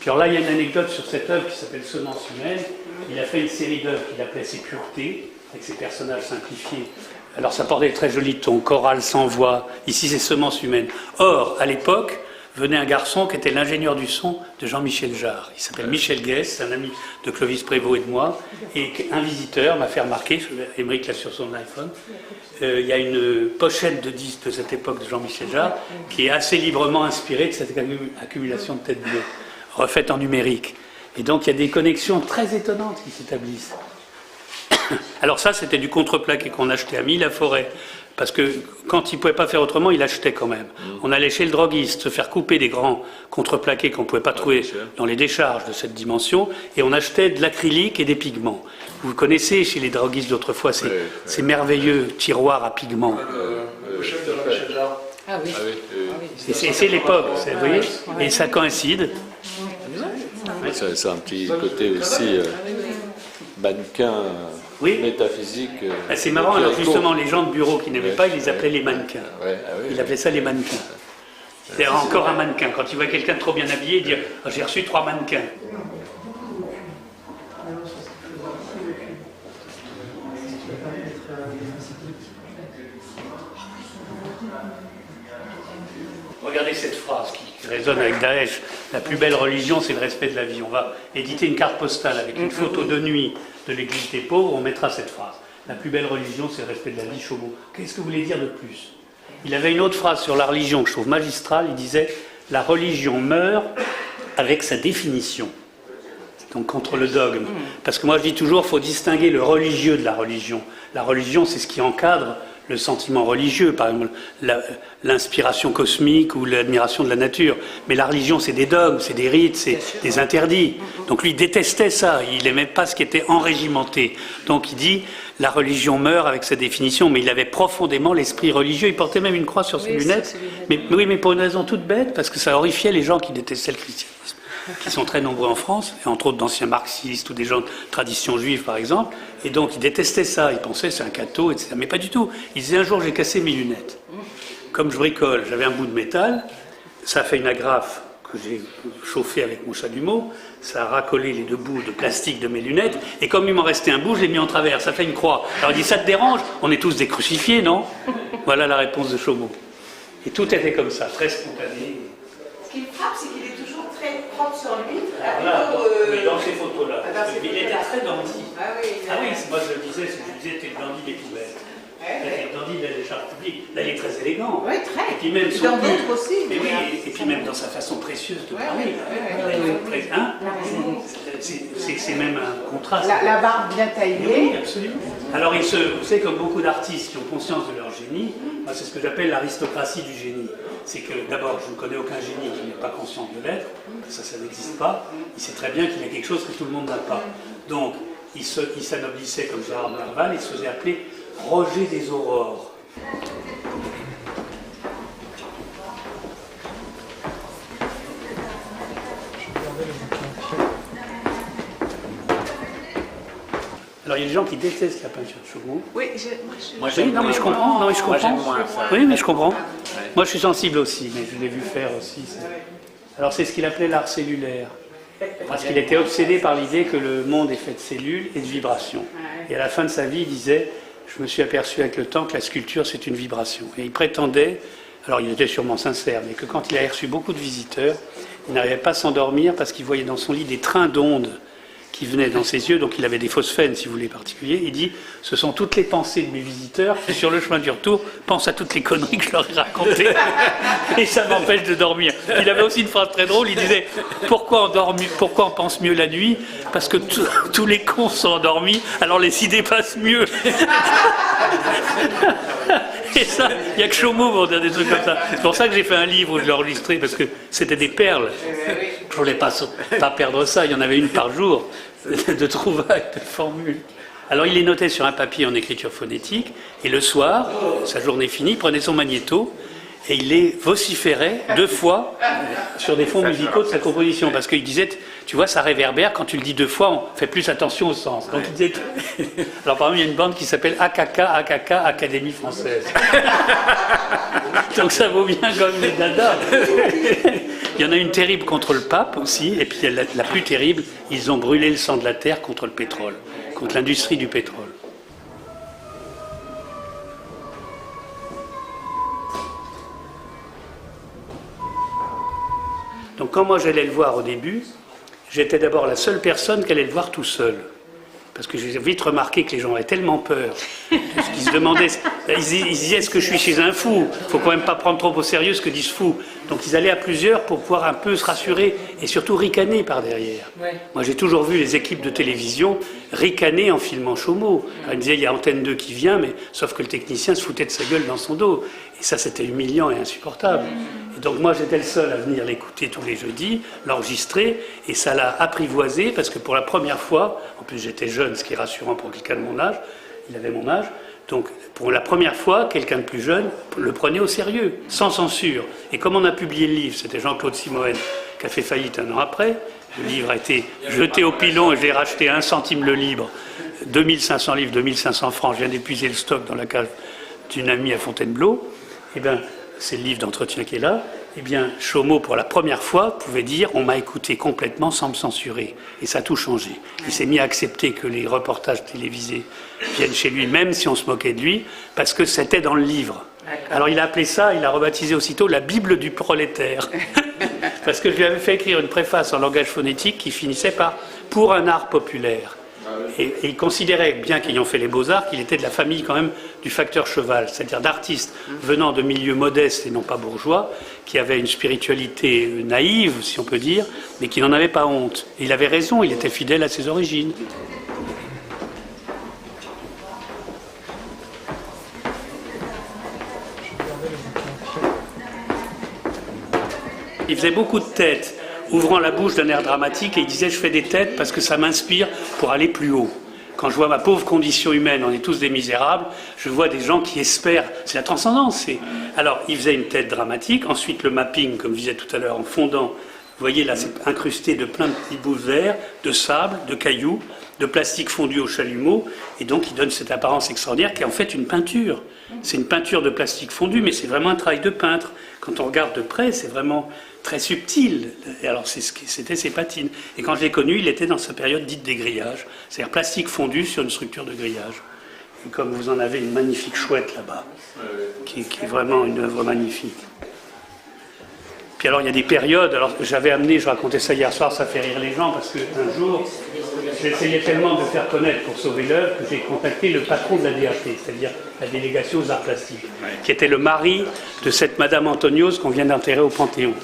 Puis alors là, il y a une anecdote sur cette œuvre qui s'appelle Semence humaine. Il a fait une série d'œuvres qu'il appelait Ses puretés, avec ses personnages simplifiés. Alors ça portait très joli ton, chorale sans voix. Ici c'est Semence humaine. Or, à l'époque, venait un garçon qui était l'ingénieur du son de Jean-Michel Jarre. Il s'appelle Michel Guès, c'est un ami de Clovis Prévost et de moi. Et un visiteur m'a fait remarquer, Émeric l'a sur son iPhone, il y a une pochette de disques de cette époque de Jean-Michel Jarre qui est assez librement inspirée de cette accumulation de têtes bleues, refaite en numérique. Et donc il y a des connexions très étonnantes qui s'établissent. Alors ça, c'était du contreplaqué qu'on achetait à Mille-la-Forêt. Parce que quand il ne pouvait pas faire autrement, il achetait quand même. On allait chez le droguiste se faire couper des grands contreplaqués qu'on ne pouvait pas trouver dans les décharges de cette dimension, et on achetait de l'acrylique et des pigments. Vous connaissez chez les droguistes d'autrefois ces merveilleux tiroirs à pigments. Le chef de Jean-Michel Jarre. Ah oui. Et c'est l'époque, vous voyez, et ça coïncide. C'est un petit côté aussi mannequin. Oui. Métaphysique. C'est marrant, alors justement, les gens de bureau qui n'aimaient pas, ils les appelaient les mannequins. Ils appelaient ça les mannequins. C'est encore un mannequin. Quand il voit quelqu'un de trop bien habillé, il dit oh, j'ai reçu 3 mannequins. Regardez cette phrase qui résonne avec Daesh. La plus belle religion, c'est le respect de la vie. On va éditer une carte postale avec une photo de nuit de l'église des pauvres, on mettra cette phrase. La plus belle religion, c'est le respect de la vie, Chaumont. Qu'est-ce que vous voulez dire de plus? Il avait une autre phrase sur la religion que je trouve magistrale. Il disait « La religion meurt avec sa définition ». Donc contre le dogme. Parce que moi je dis toujours, il faut distinguer le religieux de la religion. La religion, c'est ce qui encadre le sentiment religieux, par exemple l'inspiration cosmique ou l'admiration de la nature. Mais la religion, c'est des dogmes, c'est des rites, c'est des interdits. Donc lui, il détestait ça, il n'aimait pas ce qui était enrégimenté. Donc il dit, la religion meurt avec sa définition, mais il avait profondément l'esprit religieux. Il portait même une croix sur ses lunettes. Mais pour une raison toute bête, parce que ça horrifiait les gens qui détestaient le christianisme, qui sont très nombreux en France, et entre autres d'anciens marxistes ou des gens de tradition juive par exemple, et donc ils détestaient ça, ils pensaient c'est un catho, etc. Mais pas du tout. Ils disaient un jour j'ai cassé mes lunettes. Comme je bricole, j'avais un bout de métal, ça a fait une agrafe que j'ai chauffé avec mon chalumeau, ça a racollé les 2 bouts de plastique de mes lunettes, et comme il m'en restait un bout, je l'ai mis en travers, ça fait une croix. Alors il dit, ça te dérange? On est tous des crucifiés, non? Voilà la réponse de Chaumont. Et tout était comme ça, très spontané. Ce qui me frappe, c'est qu'il est toujours très propre sur lui. Voilà, mais dans ces photos-là, il était très dandy. Ah oui, Moi je le disais, t'es le dandy des poubelles. T'es le dandy de l'écharpe publique. Là, il est très élégant. Oui, très. Et puis même Et son dans but. d'autres aussi. Et oui, et puis même dans sa façon précieuse de parler. Hein, c'est même un contraste. La barbe bien taillée. Oui, absolument. Alors, vous savez, comme beaucoup d'artistes qui ont conscience de leur génie, moi, c'est ce que j'appelle l'aristocratie du génie. C'est que, d'abord, je ne connais aucun génie qui n'est pas conscient de l'être, ça n'existe pas. Il sait très bien qu'il y a quelque chose que tout le monde n'a pas. Donc, il s'anoblissait comme Gérard Nerval, il se faisait appeler Roger des Aurores. Alors il y a des gens qui détestent la peinture de Chaumont. Oui, Moi, Oui, non mais je comprends. Non, mais je Moi, comprends. j'aime moins ça. Oui, mais je comprends. Moi, je suis sensible aussi, mais je l'ai vu faire aussi. Alors, c'est ce qu'il appelait l'art cellulaire. Parce qu'il était obsédé par l'idée que le monde est fait de cellules et de vibrations. Et à la fin de sa vie, il disait, je me suis aperçu avec le temps que la sculpture, c'est une vibration. Et il prétendait, alors il était sûrement sincère, mais que quand il a reçu beaucoup de visiteurs, il n'arrivait pas à s'endormir parce qu'il voyait dans son lit des trains d'ondes qui venaient dans ses yeux, donc il avait des phosphènes, si vous voulez, particuliers. Il dit, ce sont toutes les pensées de mes visiteurs qui, sur le chemin du retour, pensent à toutes les conneries que je leur ai racontées. Et ça m'empêche de dormir. Il avait aussi une phrase très drôle, il disait, pourquoi on pense mieux la nuit? Parce que tous les cons sont endormis, alors les idées passent mieux. Et ça, il n'y a que Chaumont pour dire des trucs comme ça. C'est pour ça que j'ai fait un livre où je l'ai enregistré, parce que c'était des perles. Je ne voulais pas perdre ça, il y en avait une par jour, de trouvailles, de formules. Alors il les notait sur un papier en écriture phonétique, et le soir, sa journée finie, il prenait son magnéto, et il les vociférait 2 fois sur des fonds musicaux de sa composition, parce qu'il disait, tu vois, ça réverbère, quand tu le dis 2 fois, on fait plus attention au sens. Donc il disait... Alors par exemple, il y a une bande qui s'appelle AKK, Académie Française. Donc ça vaut bien comme les dadas. Il y en a une terrible contre le pape aussi, et puis la plus terrible, ils ont brûlé le sang de la terre contre le pétrole, contre l'industrie du pétrole. Donc quand moi j'allais le voir au début, j'étais d'abord la seule personne qui allait le voir tout seul. Parce que j'ai vite remarqué que les gens avaient tellement peur, parce qu'ils se demandaient, ils disaient, est-ce que je suis chez un fou? Il ne faut quand même pas prendre trop au sérieux ce que dit ce fou. Donc ils allaient à plusieurs pour pouvoir un peu se rassurer et surtout ricaner par derrière. Ouais. Moi j'ai toujours vu les équipes de télévision ricaner en filmant Chaumont. Ils me disaient, il y a Antenne 2 qui vient, mais sauf que le technicien se foutait de sa gueule dans son dos. Et ça c'était humiliant et insupportable. Et donc moi j'étais le seul à venir l'écouter tous les jeudis, l'enregistrer, et ça l'a apprivoisé parce que pour la première fois, en plus j'étais jeune, ce qui est rassurant pour quelqu'un de mon âge, il avait mon âge, donc pour la première fois, quelqu'un de plus jeune le prenait au sérieux, sans censure. Et comme on a publié le livre, c'était Jean-Claude Simoën qui a fait faillite 1 an après, le livre a été jeté au pilon et je l'ai racheté 1 centime le livre, 2500 livres, 2500 francs, je viens d'épuiser le stock dans la cave d'une amie à Fontainebleau, et bien c'est le livre d'entretien qui est là, eh bien, Chaumont, pour la première fois, pouvait dire « on m'a écouté complètement sans me censurer ». Et ça a tout changé. Il s'est mis à accepter que les reportages télévisés viennent chez lui, même si on se moquait de lui, parce que c'était dans le livre. Alors il a appelé ça, il a rebaptisé aussitôt la Bible du prolétaire. Parce que je lui avais fait écrire une préface en langage phonétique qui finissait par « pour un art populaire ». Et il considérait, bien qu'ayant fait les beaux-arts, qu'il était de la famille quand même du facteur cheval, c'est-à-dire d'artistes venant de milieux modestes et non pas bourgeois, qui avaient une spiritualité naïve, si on peut dire, mais qui n'en avaient pas honte. Et il avait raison, il était fidèle à ses origines. Il faisait beaucoup de têtes, ouvrant la bouche d'un air dramatique, et il disait « je fais des têtes parce que ça m'inspire pour aller plus haut ». Quand je vois ma pauvre condition humaine, on est tous des misérables, je vois des gens qui espèrent, c'est la transcendance. Alors, il faisait une tête dramatique, ensuite le mapping, comme je disais tout à l'heure, en fondant Vous voyez là, c'est incrusté de plein de petits bouts verts, de sable, de cailloux, de plastique fondu au chalumeau, et donc il donne cette apparence extraordinaire qui est en fait une peinture. C'est une peinture de plastique fondu, mais c'est vraiment un travail de peintre. Quand on regarde de près, c'est vraiment très subtil. Et alors c'était ses patines. Et quand je l'ai connu, il était dans sa période dite des grillages, c'est-à-dire plastique fondu sur une structure de grillage. Et comme vous en avez une magnifique chouette là-bas, qui est vraiment une œuvre magnifique. Puis alors il y a des périodes, alors j'avais amené, je racontais ça hier soir, ça fait rire les gens, parce qu'un jour, j'essayais tellement de faire connaître pour sauver l'œuvre que j'ai contacté le patron de la DAP, c'est-à-dire la délégation aux arts plastiques, qui était le mari de cette Madame Antonios qu'on vient d'enterrer au Panthéon.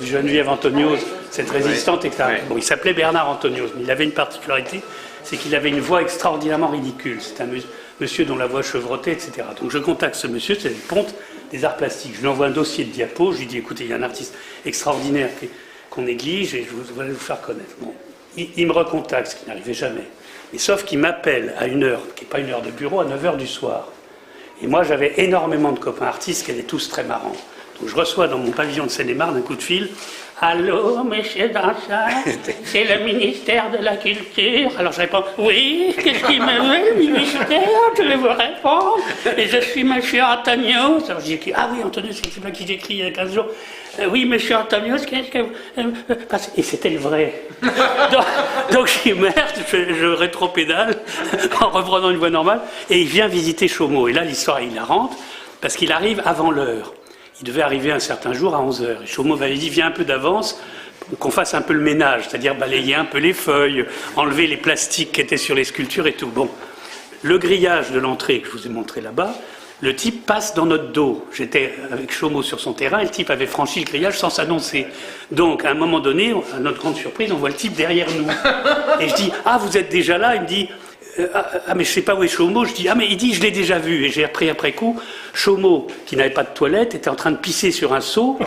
Geneviève Antonios, cette résistante, etc. Bon, il s'appelait Bernard Antonios, mais il avait une particularité, c'est qu'il avait une voix extraordinairement ridicule. C'est un monsieur dont la voix chevrotait, etc. Donc je contacte ce monsieur, c'est le Ponte des arts plastiques. Je lui envoie un dossier de diapos, je lui dis, écoutez, il y a un artiste extraordinaire qu'on néglige et je voudrais vous faire connaître. Bon. Il me recontacte, ce qui n'arrivait jamais. Mais sauf qu'il m'appelle à une heure, qui n'est pas une heure de bureau, à 9h du soir. Et moi, j'avais énormément de copains artistes qui étaient tous très marrants. Donc je reçois dans mon pavillon de Seine-et-Marne un coup de fil. Allô, monsieur Dansard, c'est le ministère de la Culture. Alors je réponds, oui, qu'est-ce qu'il me veut, le ministère? Je vais vous répondre. Et je suis monsieur Antonios. Alors je dis, ah oui, Antonios, c'est pas qui j'écris il y a 15 jours. Oui, monsieur Antonios, qu'est-ce que... Et c'était le vrai. Donc je dis, merde, je rétropédale en reprenant une voix normale. Et il vient visiter Chaumont. Et là, l'histoire est hilarante, parce qu'il arrive avant l'heure. Il devait arriver un certain jour à 11h. Et Chaumont m'avait dit, viens un peu d'avance, qu'on fasse un peu le ménage, c'est-à-dire balayer un peu les feuilles, enlever les plastiques qui étaient sur les sculptures et tout. Bon, le grillage de l'entrée que je vous ai montré là-bas, le type passe dans notre dos. J'étais avec Chaumont sur son terrain et le type avait franchi le grillage sans s'annoncer. Donc, à un moment donné, à notre grande surprise, on voit le type derrière nous. Et je dis, ah, vous êtes déjà là? Il me dit... Ah mais je sais pas où est Chaumont. Je dis, ah mais il dit, je l'ai déjà vu. Et j'ai appris après coup, Chaumont, qui n'avait pas de toilette, était en train de pisser sur un seau,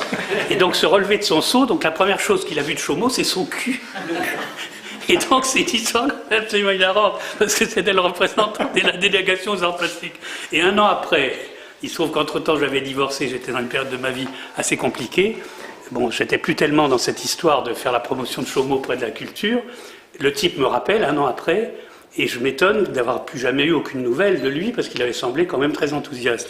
et donc se relever de son seau. Donc la première chose qu'il a vue de Chaumont, c'est son cul. Et donc c'est une histoire absolument hilarante, parce que c'était le représentant de la délégation aux arts plastiques. Et un an après, il se trouve qu'entre-temps j'avais divorcé, j'étais dans une période de ma vie assez compliquée. Bon, j'étais plus tellement dans cette histoire de faire la promotion de Chaumont auprès de la culture. Le type me rappelle, un an après, et je m'étonne d'avoir plus jamais eu aucune nouvelle de lui, parce qu'il avait semblé quand même très enthousiaste.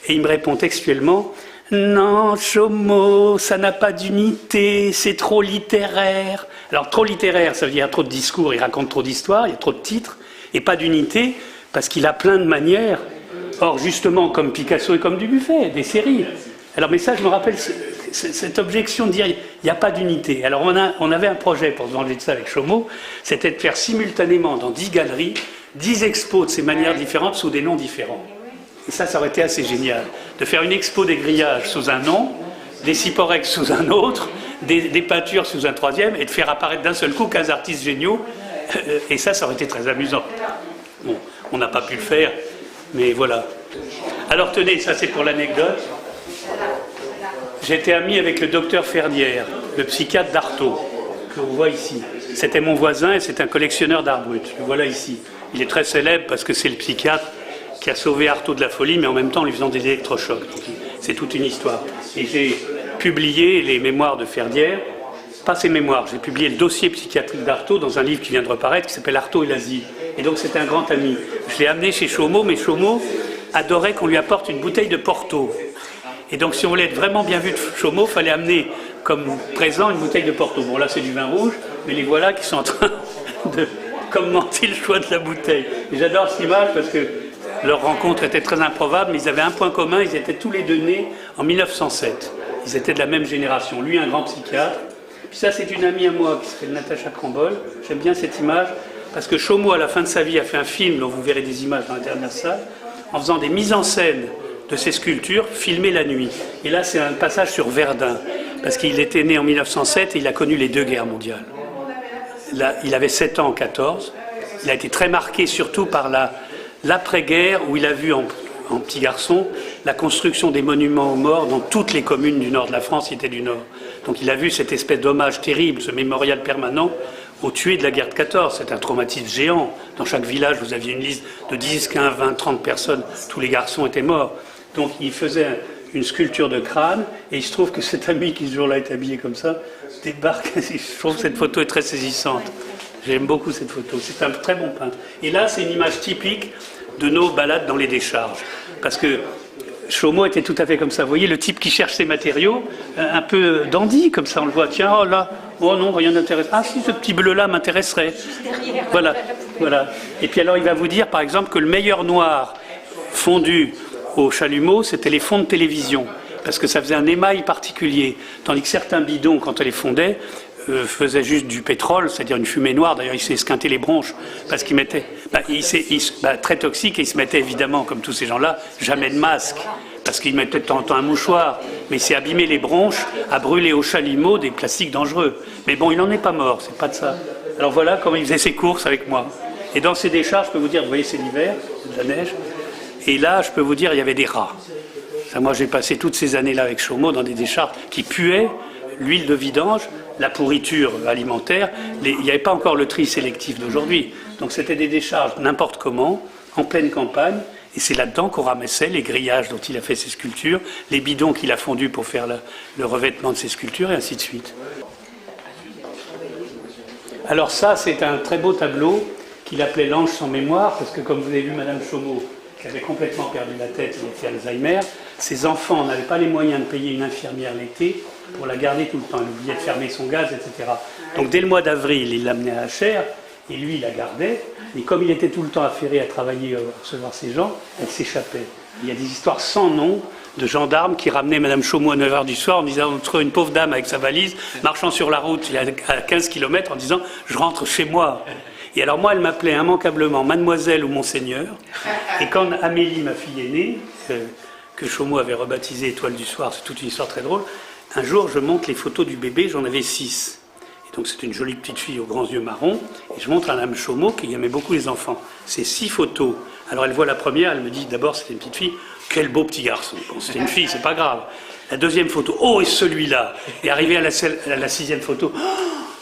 Et il me répond textuellement, « Non, Chaumont, ça n'a pas d'unité, c'est trop littéraire. » Alors, trop littéraire, ça veut dire trop de discours, il raconte trop d'histoires, il y a trop de titres, et pas d'unité, parce qu'il a plein de manières. Or, justement, comme Picasso et comme Dubuffet, des séries. Alors, mais ça, je me rappelle cette objection de dire il n'y a pas d'unité. Alors, on avait un projet pour se venger de ça avec Chaumont, c'était de faire simultanément dans 10 galeries, 10 expos de ces manières différentes sous des noms différents. Et ça aurait été assez génial. De faire une expo des grillages sous un nom, des Ciporex sous un autre, des peintures sous un troisième, et de faire apparaître d'un seul coup 15 artistes géniaux. Et ça aurait été très amusant. Bon, on n'a pas pu le faire, mais voilà. Alors tenez, ça c'est pour l'anecdote. J'étais ami avec le docteur Ferdière, le psychiatre d'Artaud, que vous voyez ici. C'était mon voisin et c'est un collectionneur d'art brut. Le voilà ici. Il est très célèbre parce que c'est le psychiatre qui a sauvé Artaud de la folie, mais en même temps en lui faisant des électrochocs. C'est toute une histoire. Et j'ai publié les mémoires de Ferdière, pas ses mémoires, j'ai publié le dossier psychiatrique d'Artaud dans un livre qui vient de reparaître, qui s'appelle Artaud et l'Asie. Et donc c'était un grand ami. Je l'ai amené chez Chaumont, mais Chaumont adorait qu'on lui apporte une bouteille de Porto. Et donc, si on voulait être vraiment bien vu de Chaumont, il fallait amener comme présent une bouteille de Porto. Bon, là, c'est du vin rouge, mais les voilà qui sont en train de commenter le choix de la bouteille. Et j'adore cette image parce que leur rencontre était très improbable, mais ils avaient un point commun, ils étaient tous les deux nés en 1907. Ils étaient de la même génération. Lui, un grand psychiatre. Puis ça, c'est une amie à moi qui s'appelle Natacha Crambol. J'aime bien cette image parce que Chaumont, à la fin de sa vie, a fait un film dont vous verrez des images dans la dernière salle, en faisant des mises en scène de ces sculptures filmées la nuit. Et là, c'est un passage sur Verdun, parce qu'il était né en 1907 et il a connu les 2 guerres mondiales. Là, il avait 7 ans en 14. Il a été très marqué surtout par l'après-guerre, où il a vu en petit garçon la construction des monuments aux morts dans toutes les communes du nord de la France qui étaient du nord. Donc il a vu cette espèce d'hommage terrible, ce mémorial permanent aux tués de la guerre de 14. C'est un traumatisme géant. Dans chaque village, vous aviez une liste de 10, 15, 20, 30 personnes. Tous les garçons étaient morts. Donc il faisait une sculpture de crâne, et il se trouve que cet ami qui ce jour-là est habillé comme ça débarque. Je trouve que cette photo est très saisissante. J'aime beaucoup cette photo. C'est un très bon peintre. Et là, c'est une image typique de nos balades dans les décharges. Parce que Chaumont était tout à fait comme ça. Vous voyez, le type qui cherche ses matériaux, un peu dandy, comme ça, on le voit. Tiens, oh là, oh non, rien n'intéresse. Ah si, ce petit bleu-là m'intéresserait. Voilà, voilà. Et puis alors, il va vous dire, par exemple, que le meilleur noir fondu au chalumeau, c'était les fonds de télévision. Parce que ça faisait un émail particulier. Tandis que certains bidons, quand on les fondait, faisait juste du pétrole, c'est-à-dire une fumée noire. D'ailleurs, il s'est esquinté les bronches parce qu'il mettait, très toxique, et il se mettait évidemment, comme tous ces gens-là, jamais de masque, parce qu'il mettait de temps en temps un mouchoir, mais il s'est abîmé les bronches à brûler au chalumeau des plastiques dangereux. Mais bon, il n'en est pas mort, c'est pas de ça. Alors voilà comment il faisait ses courses avec moi. Et dans ces décharges, je peux vous dire, vous voyez, c'est l'hiver, c'est de la neige, et là, je peux vous dire, il y avait des rats. Ça, moi, j'ai passé toutes ces années-là avec Chaumont dans des décharges qui puaient l'huile de vidange, la pourriture alimentaire. Il n'y avait pas encore le tri sélectif d'aujourd'hui. Donc c'était des décharges n'importe comment, en pleine campagne, et c'est là-dedans qu'on ramassait les grillages dont il a fait ses sculptures, les bidons qu'il a fondus pour faire le revêtement de ses sculptures, et ainsi de suite. Alors ça, c'est un très beau tableau qu'il appelait l'ange sans mémoire, parce que comme vous avez vu Madame Chaumont, qui avait complètement perdu la tête, il était Alzheimer, ses enfants n'avaient pas les moyens de payer une infirmière l'été pour la garder tout le temps. Elle oubliait de fermer son gaz, etc. Donc dès le mois d'avril, il l'amenait à Achères, et lui, il la gardait. Et comme il était tout le temps affairé à travailler, à recevoir ses gens, elle s'échappait. Il y a des histoires sans nom de gendarmes qui ramenaient Madame Chaumont à 9h du soir en disant, on trouve une pauvre dame avec sa valise, marchant sur la route à 15 km en disant, je rentre chez moi. Et alors moi, elle m'appelait immanquablement Mademoiselle ou Monseigneur. Et quand Amélie, ma fille aînée, que Chaumont avait rebaptisée Étoile du Soir, c'est toute une histoire très drôle, un jour, je montre les photos du bébé, j'en avais 6. Et donc, c'est une jolie petite fille aux grands yeux marrons. Et je montre à Mme Chaumont qui aimait beaucoup les enfants. C'est 6 photos. Alors, elle voit la première, elle me dit, d'abord, c'était une petite fille. Quel beau petit garçon. Bon, c'était une fille, c'est pas grave. La deuxième photo, oh, et celui-là. Et arrivé à la 6e photo, oh,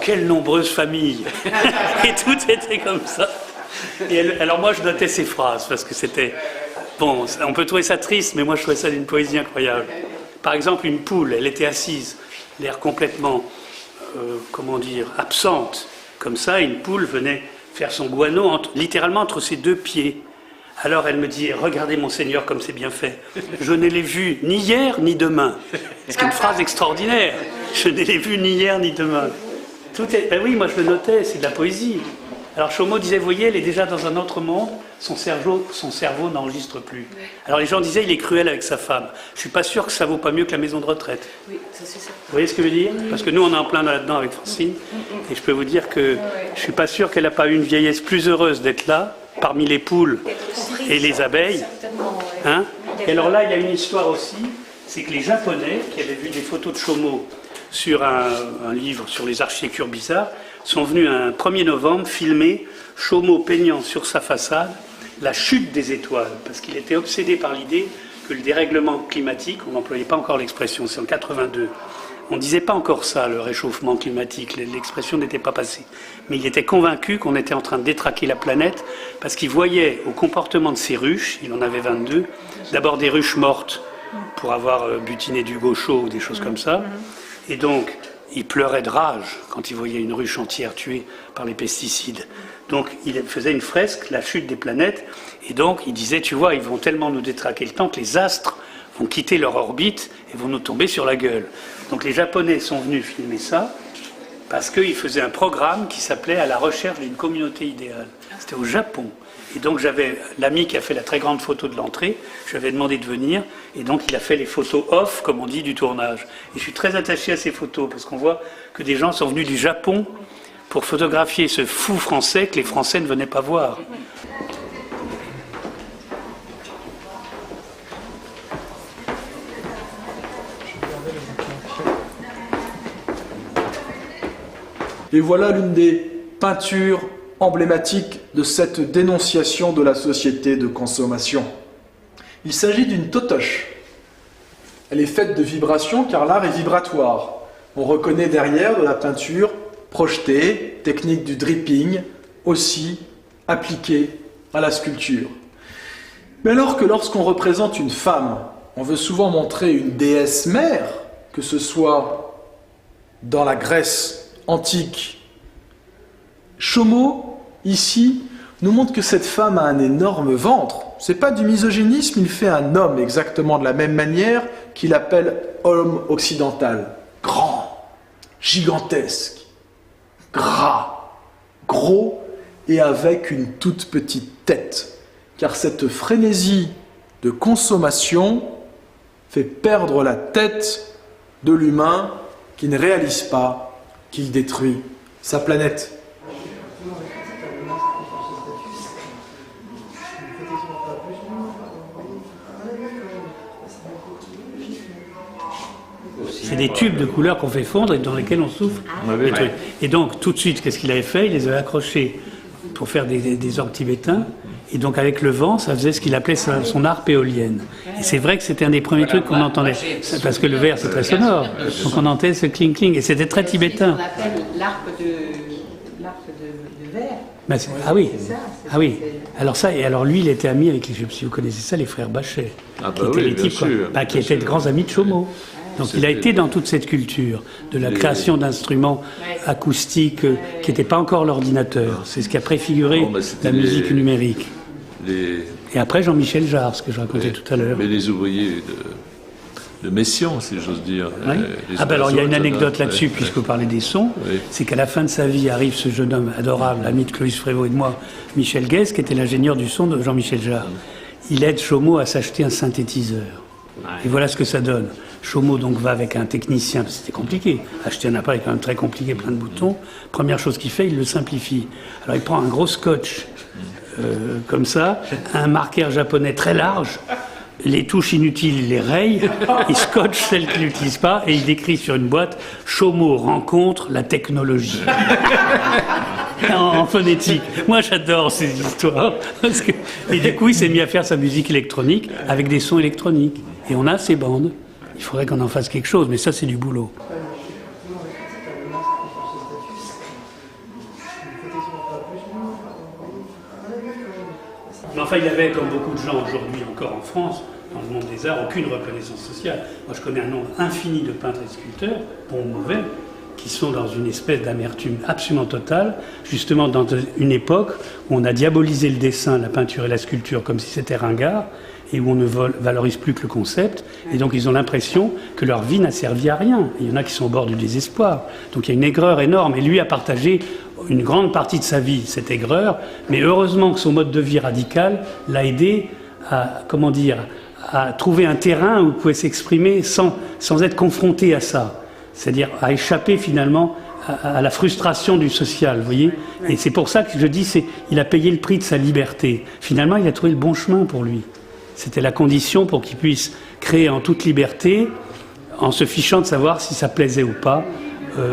quelle nombreuse famille. Et tout était comme ça. Et alors, moi, je notais ces phrases, parce que c'était... Bon, on peut trouver ça triste, mais moi, je trouvais ça d'une poésie incroyable. Par exemple, une poule, elle était assise, l'air complètement, absente. Comme ça, une poule venait faire son guano littéralement entre ses 2 pieds. Alors elle me dit, regardez Monseigneur comme c'est bien fait. Je ne l'ai vu ni hier ni demain. C'est une phrase extraordinaire. Je ne l'ai vu ni hier ni demain. Ben oui, moi je le notais, c'est de la poésie. Alors Chaumont disait, vous voyez, elle est déjà dans un autre monde, son cerveau n'enregistre plus. Alors les gens disaient, il est cruel avec sa femme. Je ne suis pas sûr que ça vaut pas mieux que la maison de retraite. Oui, ça c'est ça. Vous voyez ce que je veux dire? Parce que nous, on est en plein là-dedans avec Francine. Et je peux vous dire que je ne suis pas sûr qu'elle n'a pas eu une vieillesse plus heureuse d'être là, parmi les poules et les abeilles. Hein? Et alors là, il y a une histoire aussi, c'est que les Japonais, qui avaient vu des photos de Chaumont sur un livre sur les architectures bizarres, sont venus un 1er novembre filmer Chaumont peignant sur sa façade la chute des étoiles, parce qu'il était obsédé par l'idée que le dérèglement climatique, on n'employait pas encore l'expression, c'est en 82, on ne disait pas encore ça, le réchauffement climatique, l'expression n'était pas passée, mais il était convaincu qu'on était en train de détraquer la planète, parce qu'il voyait au comportement de ces ruches, il en avait 22, d'abord des ruches mortes, pour avoir butiné du gaucho ou des choses comme ça, et donc il pleurait de rage quand il voyait une ruche entière tuée par les pesticides. Donc il faisait une fresque, la chute des planètes, et donc il disait, tu vois, ils vont tellement nous détraquer le temps que les astres vont quitter leur orbite et vont nous tomber sur la gueule. Donc les Japonais sont venus filmer ça, parce qu'ils faisaient un programme qui s'appelait « À la recherche d'une communauté idéale ». C'était au Japon. Et donc j'avais l'ami qui a fait la très grande photo de l'entrée, je lui avais demandé de venir, et donc il a fait les photos off, comme on dit, du tournage. Et je suis très attaché à ces photos, parce qu'on voit que des gens sont venus du Japon pour photographier ce fou français que les Français ne venaient pas voir. Et voilà l'une des peintures emblématiques de cette dénonciation de la société de consommation. Il s'agit d'une totoche. Elle est faite de vibrations car l'art est vibratoire. On reconnaît derrière de la peinture projetée, technique du dripping, aussi appliquée à la sculpture. Mais alors que lorsqu'on représente une femme, on veut souvent montrer une déesse mère, que ce soit dans la Grèce antique. Chomo, ici, nous montre que cette femme a un énorme ventre. C'est pas du misogynisme, il fait un homme exactement de la même manière qu'il appelle homme occidental. Grand, gigantesque, gras, gros et avec une toute petite tête. Car cette frénésie de consommation fait perdre la tête de l'humain qui ne réalise pas qu'il détruit sa planète. C'est des tubes de couleurs qu'on fait fondre et dans lesquels on souffle des trucs. Et donc, tout de suite, qu'est-ce qu'il avait fait? Il les avait accrochés pour faire des orgues tibétains. Et donc, avec le vent, ça faisait ce qu'il appelait son harpe éolienne. Et c'est vrai que c'était un des premiers trucs qu'on entendait. Parce que le verre, c'est très sonore. Donc, on entendait ce cling-cling. Et c'était très tibétain. On appelle l'arpe de verre. Ben, ah oui, Ça, ah oui. Alors ça, et alors lui, il était ami avec, je ne sais pas si vous connaissez ça, les frères Bachet, Ah qui bah étaient oui, les bien types, sûr, qui étaient de grands amis de Chomo. Donc il a été dans toute cette culture de la création d'instruments acoustiques qui n'étaient pas encore l'ordinateur. C'est ce qui a préfiguré la musique numérique. Et après Jean-Michel Jarre, ce que je racontais tout à l'heure. Mais les ouvriers de Messiaen, si j'ose dire. Oui. Alors il y a une anecdote là-dessus, puisque vous parlez des sons, c'est qu'à la fin de sa vie arrive ce jeune homme adorable, ami de Clovis Frévaux et de moi, Michel Guès, qui était l'ingénieur du son de Jean-Michel Jarre. Il aide Chomo à s'acheter un synthétiseur. Et voilà ce que ça donne. Chomo donc va avec un technicien, c'était compliqué. Acheter un appareil quand même très compliqué, plein de boutons. Première chose qu'il fait, il le simplifie. Alors il prend un gros scotch, comme ça, un marqueur japonais très large, les touches inutiles, il les raye, il scotche celles qu'il n'utilise pas et il décrit sur une boîte « Chomo rencontre la technologie ». En phonétique. Moi, j'adore ces histoires. Et du coup, il s'est mis à faire sa musique électronique avec des sons électroniques. Et on a ces bandes. Il faudrait qu'on en fasse quelque chose, mais ça, c'est du boulot. Mais enfin, il avait, comme beaucoup de gens aujourd'hui encore en France, dans le monde des arts, aucune reconnaissance sociale. Moi, je connais un nombre infini de peintres et sculpteurs, bons ou mauvais, qui sont dans une espèce d'amertume absolument totale, justement dans une époque où on a diabolisé le dessin, la peinture et la sculpture comme si c'était ringard, et où on ne valorise plus que le concept, et donc ils ont l'impression que leur vie n'a servi à rien. Il y en a qui sont au bord du désespoir. Donc il y a une aigreur énorme, et lui a partagé une grande partie de sa vie, cette aigreur, mais heureusement que son mode de vie radical l'a aidé à, comment dire, à trouver un terrain où il pouvait s'exprimer sans être confronté à ça. C'est-à-dire à échapper finalement à la frustration du social, vous voyez. Et c'est pour ça que je dis, il a payé le prix de sa liberté. Finalement, il a trouvé le bon chemin pour lui. C'était la condition pour qu'il puisse créer en toute liberté, en se fichant de savoir si ça plaisait ou pas.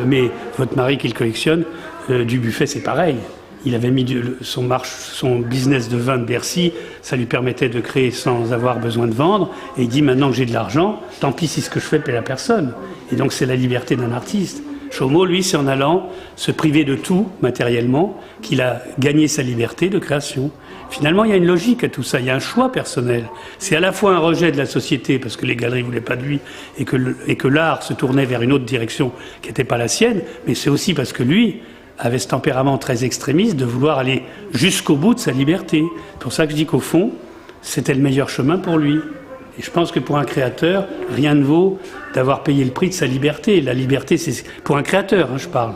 Mais votre mari qui le collectionne, Dubuffet, c'est pareil. Il avait mis son business de vin de Bercy, ça lui permettait de créer sans avoir besoin de vendre. Et il dit, maintenant que j'ai de l'argent, tant pis si ce que je fais plaît à personne. Et donc c'est la liberté d'un artiste. Chomo, lui, c'est en allant se priver de tout matériellement qu'il a gagné sa liberté de création. Finalement, il y a une logique à tout ça, il y a un choix personnel. C'est à la fois un rejet de la société, parce que les galeries ne voulaient pas de lui, et que l'art se tournait vers une autre direction qui n'était pas la sienne, mais c'est aussi parce que lui avait ce tempérament très extrémiste de vouloir aller jusqu'au bout de sa liberté. C'est pour ça que je dis qu'au fond, c'était le meilleur chemin pour lui. Et je pense que pour un créateur, rien ne vaut d'avoir payé le prix de sa liberté. La liberté, c'est pour un créateur, je parle.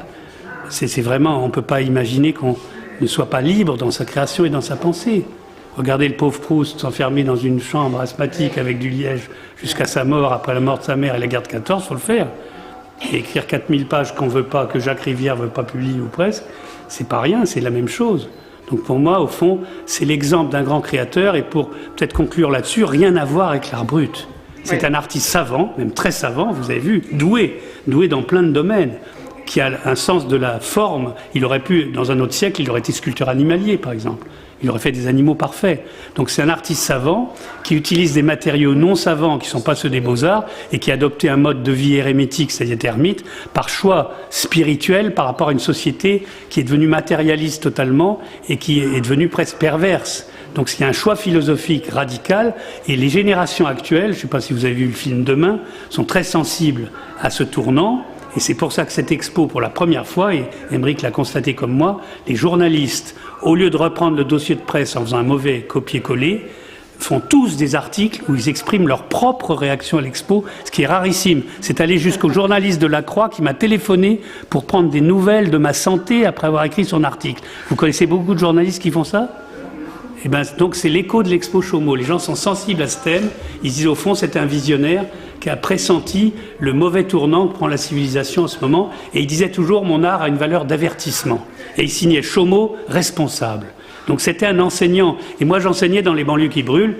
C'est vraiment, on ne peut pas imaginer qu'on ne soit pas libre dans sa création et dans sa pensée. Regardez le pauvre Proust s'enfermer dans une chambre asthmatique avec du liège jusqu'à sa mort, après la mort de sa mère et la guerre de 14, il faut le faire. Et écrire 4000 pages qu'on veut pas, que Jacques Rivière veut pas publier ou presque, c'est pas rien, c'est la même chose. Donc pour moi, au fond, c'est l'exemple d'un grand créateur, et pour peut-être conclure là-dessus, rien à voir avec l'art brut. C'est un artiste savant, même très savant, vous avez vu, doué dans plein de domaines, qui a un sens de la forme. Il aurait pu, dans un autre siècle, il aurait été sculpteur animalier, par exemple. Il aurait fait des animaux parfaits. Donc c'est un artiste savant qui utilise des matériaux non savants, qui ne sont pas ceux des beaux-arts, et qui a adopté un mode de vie érémétique, c'est-à-dire ermite, par choix spirituel par rapport à une société qui est devenue matérialiste totalement et qui est devenue presque perverse. Donc il y a un choix philosophique radical, et les générations actuelles, je ne sais pas si vous avez vu le film Demain, sont très sensibles à ce tournant, Et c'est pour ça que cette expo, pour la première fois, et Aymeric l'a constaté comme moi, les journalistes, au lieu de reprendre le dossier de presse en faisant un mauvais copier-coller, font tous des articles où ils expriment leur propre réaction à l'expo, ce qui est rarissime. C'est allé jusqu'au journaliste de La Croix qui m'a téléphoné pour prendre des nouvelles de ma santé après avoir écrit son article. Vous connaissez beaucoup de journalistes qui font ça ? Eh ben, donc c'est l'écho de l'expo Chaumont. Les gens sont sensibles à ce thème. Ils disent au fond c'est un visionnaire qui a pressenti le mauvais tournant que prend la civilisation en ce moment. Et il disait toujours mon art a une valeur d'avertissement. Et il signait Chaumont responsable. Donc c'était un enseignant. Et moi j'enseignais dans les banlieues qui brûlent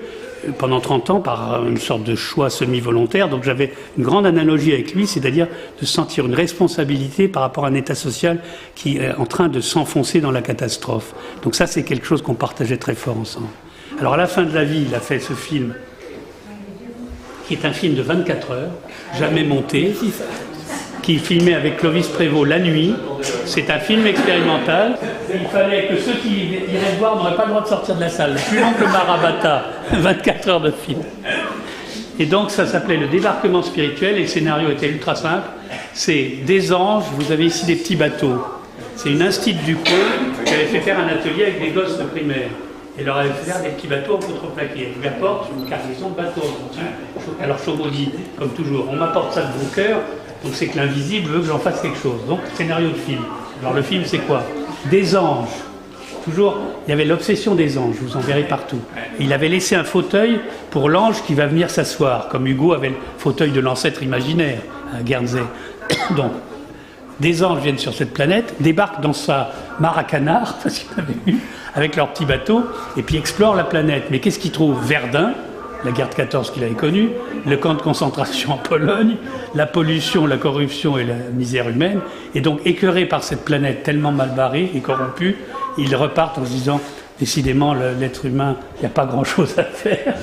pendant 30 ans par une sorte de choix semi-volontaire. Donc j'avais une grande analogie avec lui, c'est-à-dire de sentir une responsabilité par rapport à un état social qui est en train de s'enfoncer dans la catastrophe. Donc ça c'est quelque chose qu'on partageait très fort ensemble. Alors à la fin de la vie, il a fait ce film qui est un film de 24 heures, jamais monté, qui est filmé avec Clovis Prévost la nuit. C'est un film expérimental. Il fallait que ceux qui iraient le voir n'auraient pas le droit de sortir de la salle. Plus long que le Marabata, 24 heures de film. Et donc ça s'appelait Le débarquement spirituel et le scénario était ultra simple. C'est des anges, vous avez ici des petits bateaux. C'est une institut du coin qui avait fait faire un atelier avec des gosses de primaire. Et leur avait fait faire des petits bateaux en contreplaqué. Ils lui apportent une cargaison de bateaux. Alors Chaumont dit, comme toujours, on m'apporte ça de bon cœur. Donc c'est que l'invisible veut que j'en fasse quelque chose. Donc scénario de film. Alors le film c'est quoi ? Des anges. Toujours, il y avait l'obsession des anges, vous en verrez partout. Il avait laissé un fauteuil pour l'ange qui va venir s'asseoir, comme Hugo avait le fauteuil de l'ancêtre imaginaire à Guernsey. Donc, des anges viennent sur cette planète, débarquent dans sa mare à canard, parce qu'ils l'avaient eu, avec leur petit bateau, et puis explorent la planète. Mais qu'est-ce qu'ils trouvent ? Verdun, la guerre de 14 qu'il avait connue, le camp de concentration en Pologne, la pollution, la corruption et la misère humaine. Et donc, écœurés par cette planète tellement mal barrée et corrompue, ils repartent en se disant, décidément, l'être humain, il n'y a pas grand-chose à faire.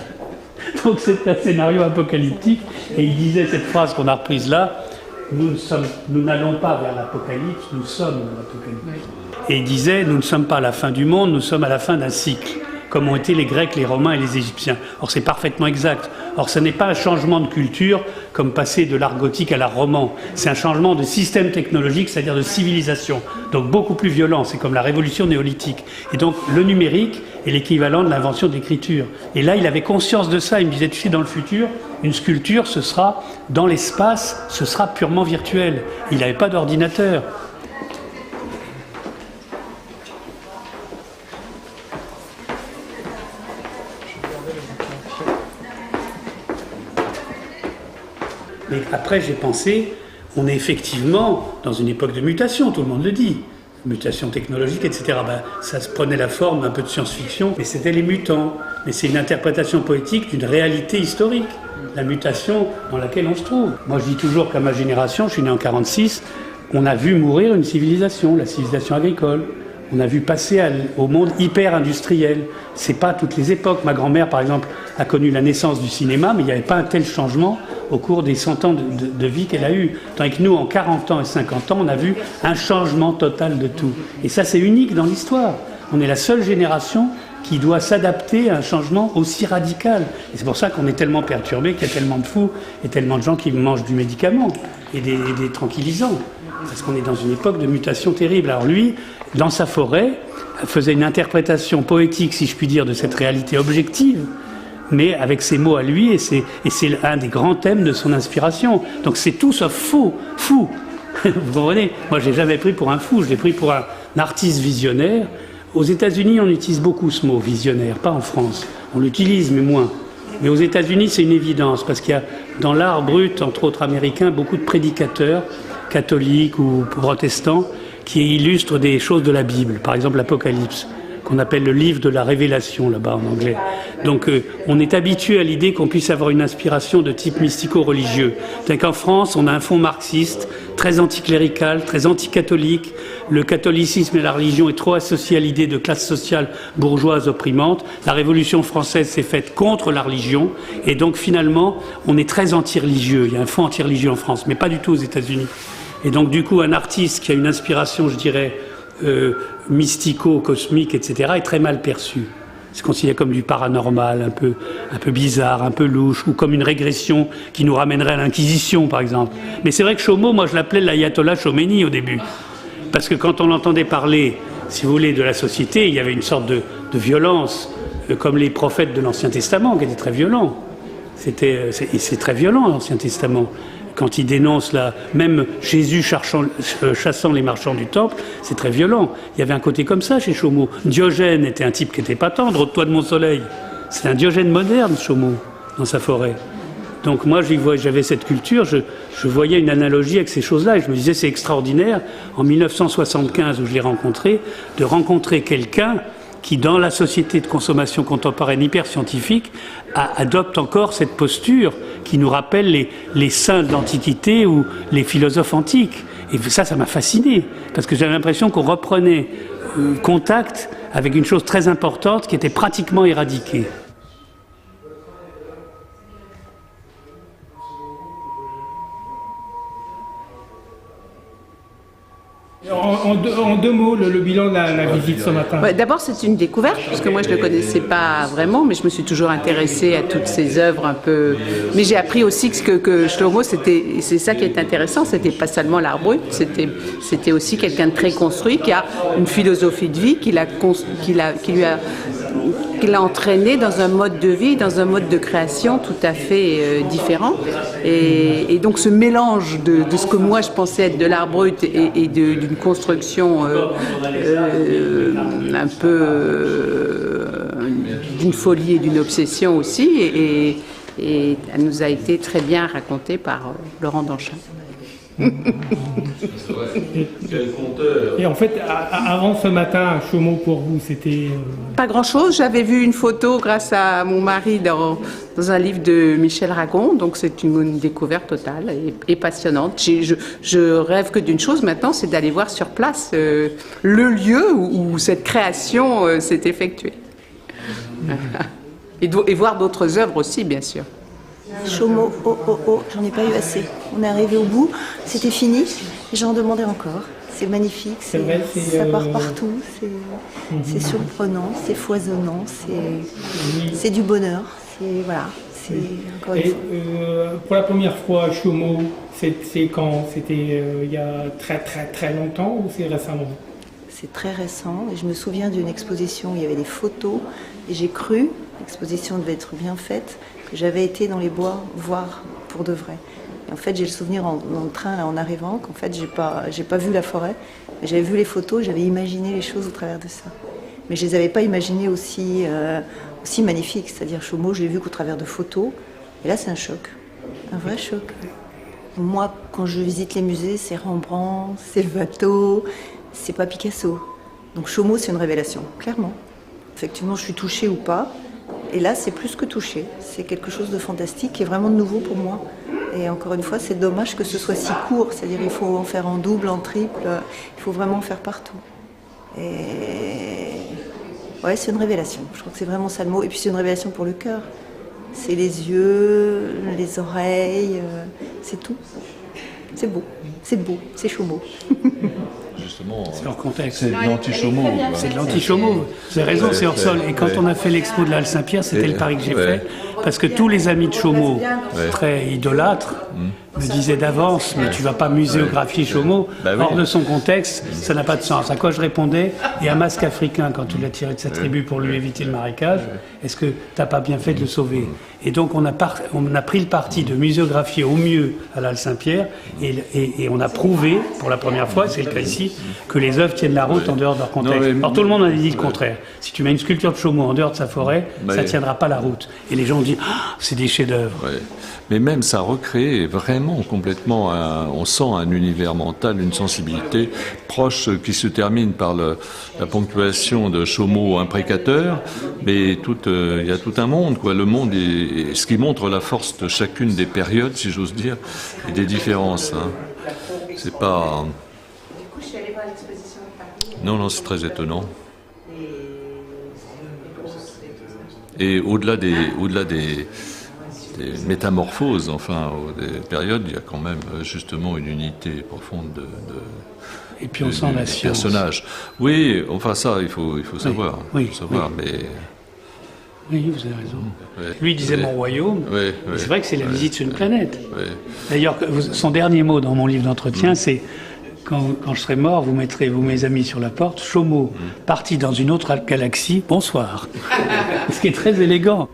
Donc c'est un scénario apocalyptique. Et il disait cette phrase qu'on a reprise là, nous n'allons pas vers l'apocalypse, nous sommes l'apocalypse. Et il disait, nous ne sommes pas à la fin du monde, nous sommes à la fin d'un cycle, comme ont été les Grecs, les Romains et les Égyptiens. Or, c'est parfaitement exact. Or, ce n'est pas un changement de culture comme passer de l'art gothique à l'art roman. C'est un changement de système technologique, c'est-à-dire de civilisation. Donc, beaucoup plus violent. C'est comme la révolution néolithique. Et donc, le numérique est l'équivalent de l'invention de l'écriture. Et là, il avait conscience de ça. Il me disait, tu sais, dans le futur, une sculpture, ce sera dans l'espace, ce sera purement virtuel. Il n'avait pas d'ordinateur. Mais après, j'ai pensé, on est effectivement dans une époque de mutation, tout le monde le dit. Mutation technologique, etc. Ben, ça se prenait la forme d'un peu de science-fiction, mais c'était les mutants. Mais c'est une interprétation poétique d'une réalité historique, la mutation dans laquelle on se trouve. Moi, je dis toujours qu'à ma génération, je suis né en 1946, on a vu mourir une civilisation, la civilisation agricole. On a vu passer au monde hyper-industriel. C'est pas toutes les époques. Ma grand-mère, par exemple, a connu la naissance du cinéma, mais il n'y avait pas un tel changement au cours des 100 ans de vie qu'elle a eu. Tandis que nous, en 40 ans et 50 ans, on a vu un changement total de tout. Et ça, c'est unique dans l'histoire. On est la seule génération qui doit s'adapter à un changement aussi radical. Et c'est pour ça qu'on est tellement perturbé, qu'il y a tellement de fous et tellement de gens qui mangent du médicament et des tranquillisants. Parce qu'on est dans une époque de mutation terrible. Alors lui, dans sa forêt, faisait une interprétation poétique, si je puis dire, de cette réalité objective, mais avec ses mots à lui, et c'est un des grands thèmes de son inspiration. Donc c'est tout sauf faux, fou. Vous comprenez ? Moi, je l'ai jamais pris pour un fou, je l'ai pris pour un artiste visionnaire. Aux États-Unis, on utilise beaucoup ce mot, visionnaire, pas en France. On l'utilise, mais moins. Mais aux États-Unis, c'est une évidence, parce qu'il y a dans l'art brut, entre autres américain, beaucoup de prédicateurs, catholiques ou protestants, qui illustrent des choses de la Bible, par exemple l'Apocalypse, qu'on appelle le livre de la révélation là-bas en anglais. Donc on est habitué à l'idée qu'on puisse avoir une inspiration de type mystico-religieux. C'est qu'en France, on a un fond marxiste, très anticlérical, très anticatholique. Le catholicisme et la religion est trop associé à l'idée de classe sociale bourgeoise opprimante. La Révolution française s'est faite contre la religion, et donc finalement, on est très anti-religieux. Il y a un fond anti-religieux en France, mais pas du tout aux États-Unis. Et donc du coup, un artiste qui a une inspiration, je dirais, mystico-cosmique, etc., est très mal perçu. C'est considéré comme du paranormal, un peu bizarre, un peu louche, ou comme une régression qui nous ramènerait à l'Inquisition, par exemple. Mais c'est vrai que Chomo, moi je l'appelais l'ayatollah Khomeini au début. Parce que quand on entendait parler, si vous voulez, de la société, il y avait une sorte de violence, comme les prophètes de l'Ancien Testament, qui étaient très violents. C'est très violent, l'Ancien Testament. Quand il dénonce même Jésus chassant les marchands du temple, c'est très violent. Il y avait un côté comme ça chez Chomo. Diogène était un type qui n'était pas tendre, ôte-toi de mon soleil. C'est un Diogène moderne, Chomo, dans sa forêt. Donc moi, j'avais cette culture, je voyais une analogie avec ces choses-là, et je me disais, c'est extraordinaire, en 1975, où je l'ai rencontré, de rencontrer quelqu'un qui, dans la société de consommation contemporaine hyper scientifique, adopte encore cette posture qui nous rappelle les saints de l'Antiquité ou les philosophes antiques. Et ça m'a fasciné, parce que j'avais l'impression qu'on reprenait contact avec une chose très importante qui était pratiquement éradiquée. En deux mots, le bilan de la visite ce matin. Ouais, d'abord, c'est une découverte, parce que moi, je ne le connaissais pas vraiment, mais je me suis toujours intéressée à toutes ces œuvres un peu... Mais j'ai appris aussi que Shlomo, c'est ça qui est intéressant, c'était pas seulement l'art brut, c'était aussi quelqu'un de très construit, qui a une philosophie de vie, qui l'a entraîné dans un mode de vie, dans un mode de création tout à fait différent. Et donc ce mélange de ce que moi je pensais être de l'art brut et d'une construction un peu d'une folie et d'une obsession aussi, et elle nous a été très bien racontée par Laurent Danchin. Et en fait, avant ce matin, Chomo pour vous, c'était... Pas grand-chose. J'avais vu une photo grâce à mon mari dans un livre de Michel Ragon, donc c'est une découverte totale et passionnante. Je rêve que d'une chose maintenant, c'est d'aller voir sur place le lieu où cette création s'est effectuée. Et voir d'autres œuvres aussi, bien sûr. Chomo, j'en ai pas eu assez. On est arrivé au bout, c'était fini, et j'en demandais encore. C'est magnifique, ça part partout, c'est surprenant, c'est foisonnant, c'est du bonheur, voilà, c'est encore une fois. Pour la première fois, Chomo, c'est quand? C'était il y a très très très longtemps ou c'est récemment? C'est très récent, et je me souviens d'une exposition où il y avait des photos, et j'ai cru, l'exposition devait être bien faite, que j'avais été dans les bois voir pour de vrai. Et en fait, j'ai le souvenir dans le train là, en arrivant qu'en fait, j'ai pas vu la forêt, mais j'avais vu les photos, j'avais imaginé les choses au travers de ça. Mais je les avais pas imaginées aussi magnifiques. C'est-à-dire Chomo, je l'ai vu qu'au travers de photos. Et là, c'est un choc, un vrai choc. Moi, quand je visite les musées, c'est Rembrandt, c'est Watteau, c'est pas Picasso. Donc Chomo, c'est une révélation, clairement. Effectivement, je suis touchée ou pas. Et là, c'est plus que touché. C'est quelque chose de fantastique et vraiment de nouveau pour moi. Et encore une fois, c'est dommage que ce soit si court. C'est-à-dire qu'il faut en faire en double, en triple. Il faut vraiment en faire partout. Et ouais, c'est une révélation. Je crois que c'est vraiment ça le mot. Et puis c'est une révélation pour le cœur. C'est les yeux, les oreilles, c'est tout. C'est beau, c'est Chomo. Justement, c'est hors contexte. C'est de l'anti-Chomo. C'est de l'anti-Chomo. Vous avez raison, c'est hors sol. Et quand on a fait l'expo de la Halle Saint-Pierre, c'était le pari que j'ai fait. Parce que tous les amis de Chomo, très idolâtres, me disaient d'avance, mais tu vas pas muséographier Chomo. Hors de son contexte, ça n'a pas de sens. À quoi je répondais? Et un masque africain, quand tu l'as tiré de sa tribu pour lui éviter le marécage, est-ce que t'as pas bien fait de le sauver? Et donc on a pris le parti de muséographier au mieux à la Halle Saint-Pierre, et on a prouvé, pour la première fois, c'est le cas ici, que les œuvres tiennent la route en dehors de leur contexte. Alors tout le monde a dit le contraire. Si tu mets une sculpture de Chomo en dehors de sa forêt, ça ne tiendra pas la route. Et les gens ont dit, c'est des chefs-d'œuvre. Mais même ça recrée vraiment complètement, on sent un univers mental, une sensibilité proche qui se termine par la ponctuation de Chomo imprécateur, mais il y a tout un monde, quoi. Le monde est ce qui montre la force de chacune des périodes, si j'ose dire, et des différences. Hein. C'est pas... Du coup, je suis allée voir l'exposition de Paris. Non, c'est très étonnant. Et au-delà des métamorphoses, enfin, des périodes, il y a quand même justement une unité profonde et puis on sent la science. Personnages. Oui, enfin ça, il faut savoir. Oui, mais Oui, vous avez raison. Ouais. Lui disait Ouais. mon royaume. Ouais, ouais. C'est vrai que c'est la visite sur une planète. Ouais. D'ailleurs, son dernier mot dans mon livre d'entretien, c'est quand je serai mort, vous mettrez, vous mes amis, sur la porte, Chomo, parti dans une autre galaxie, bonsoir. Ce qui est très élégant.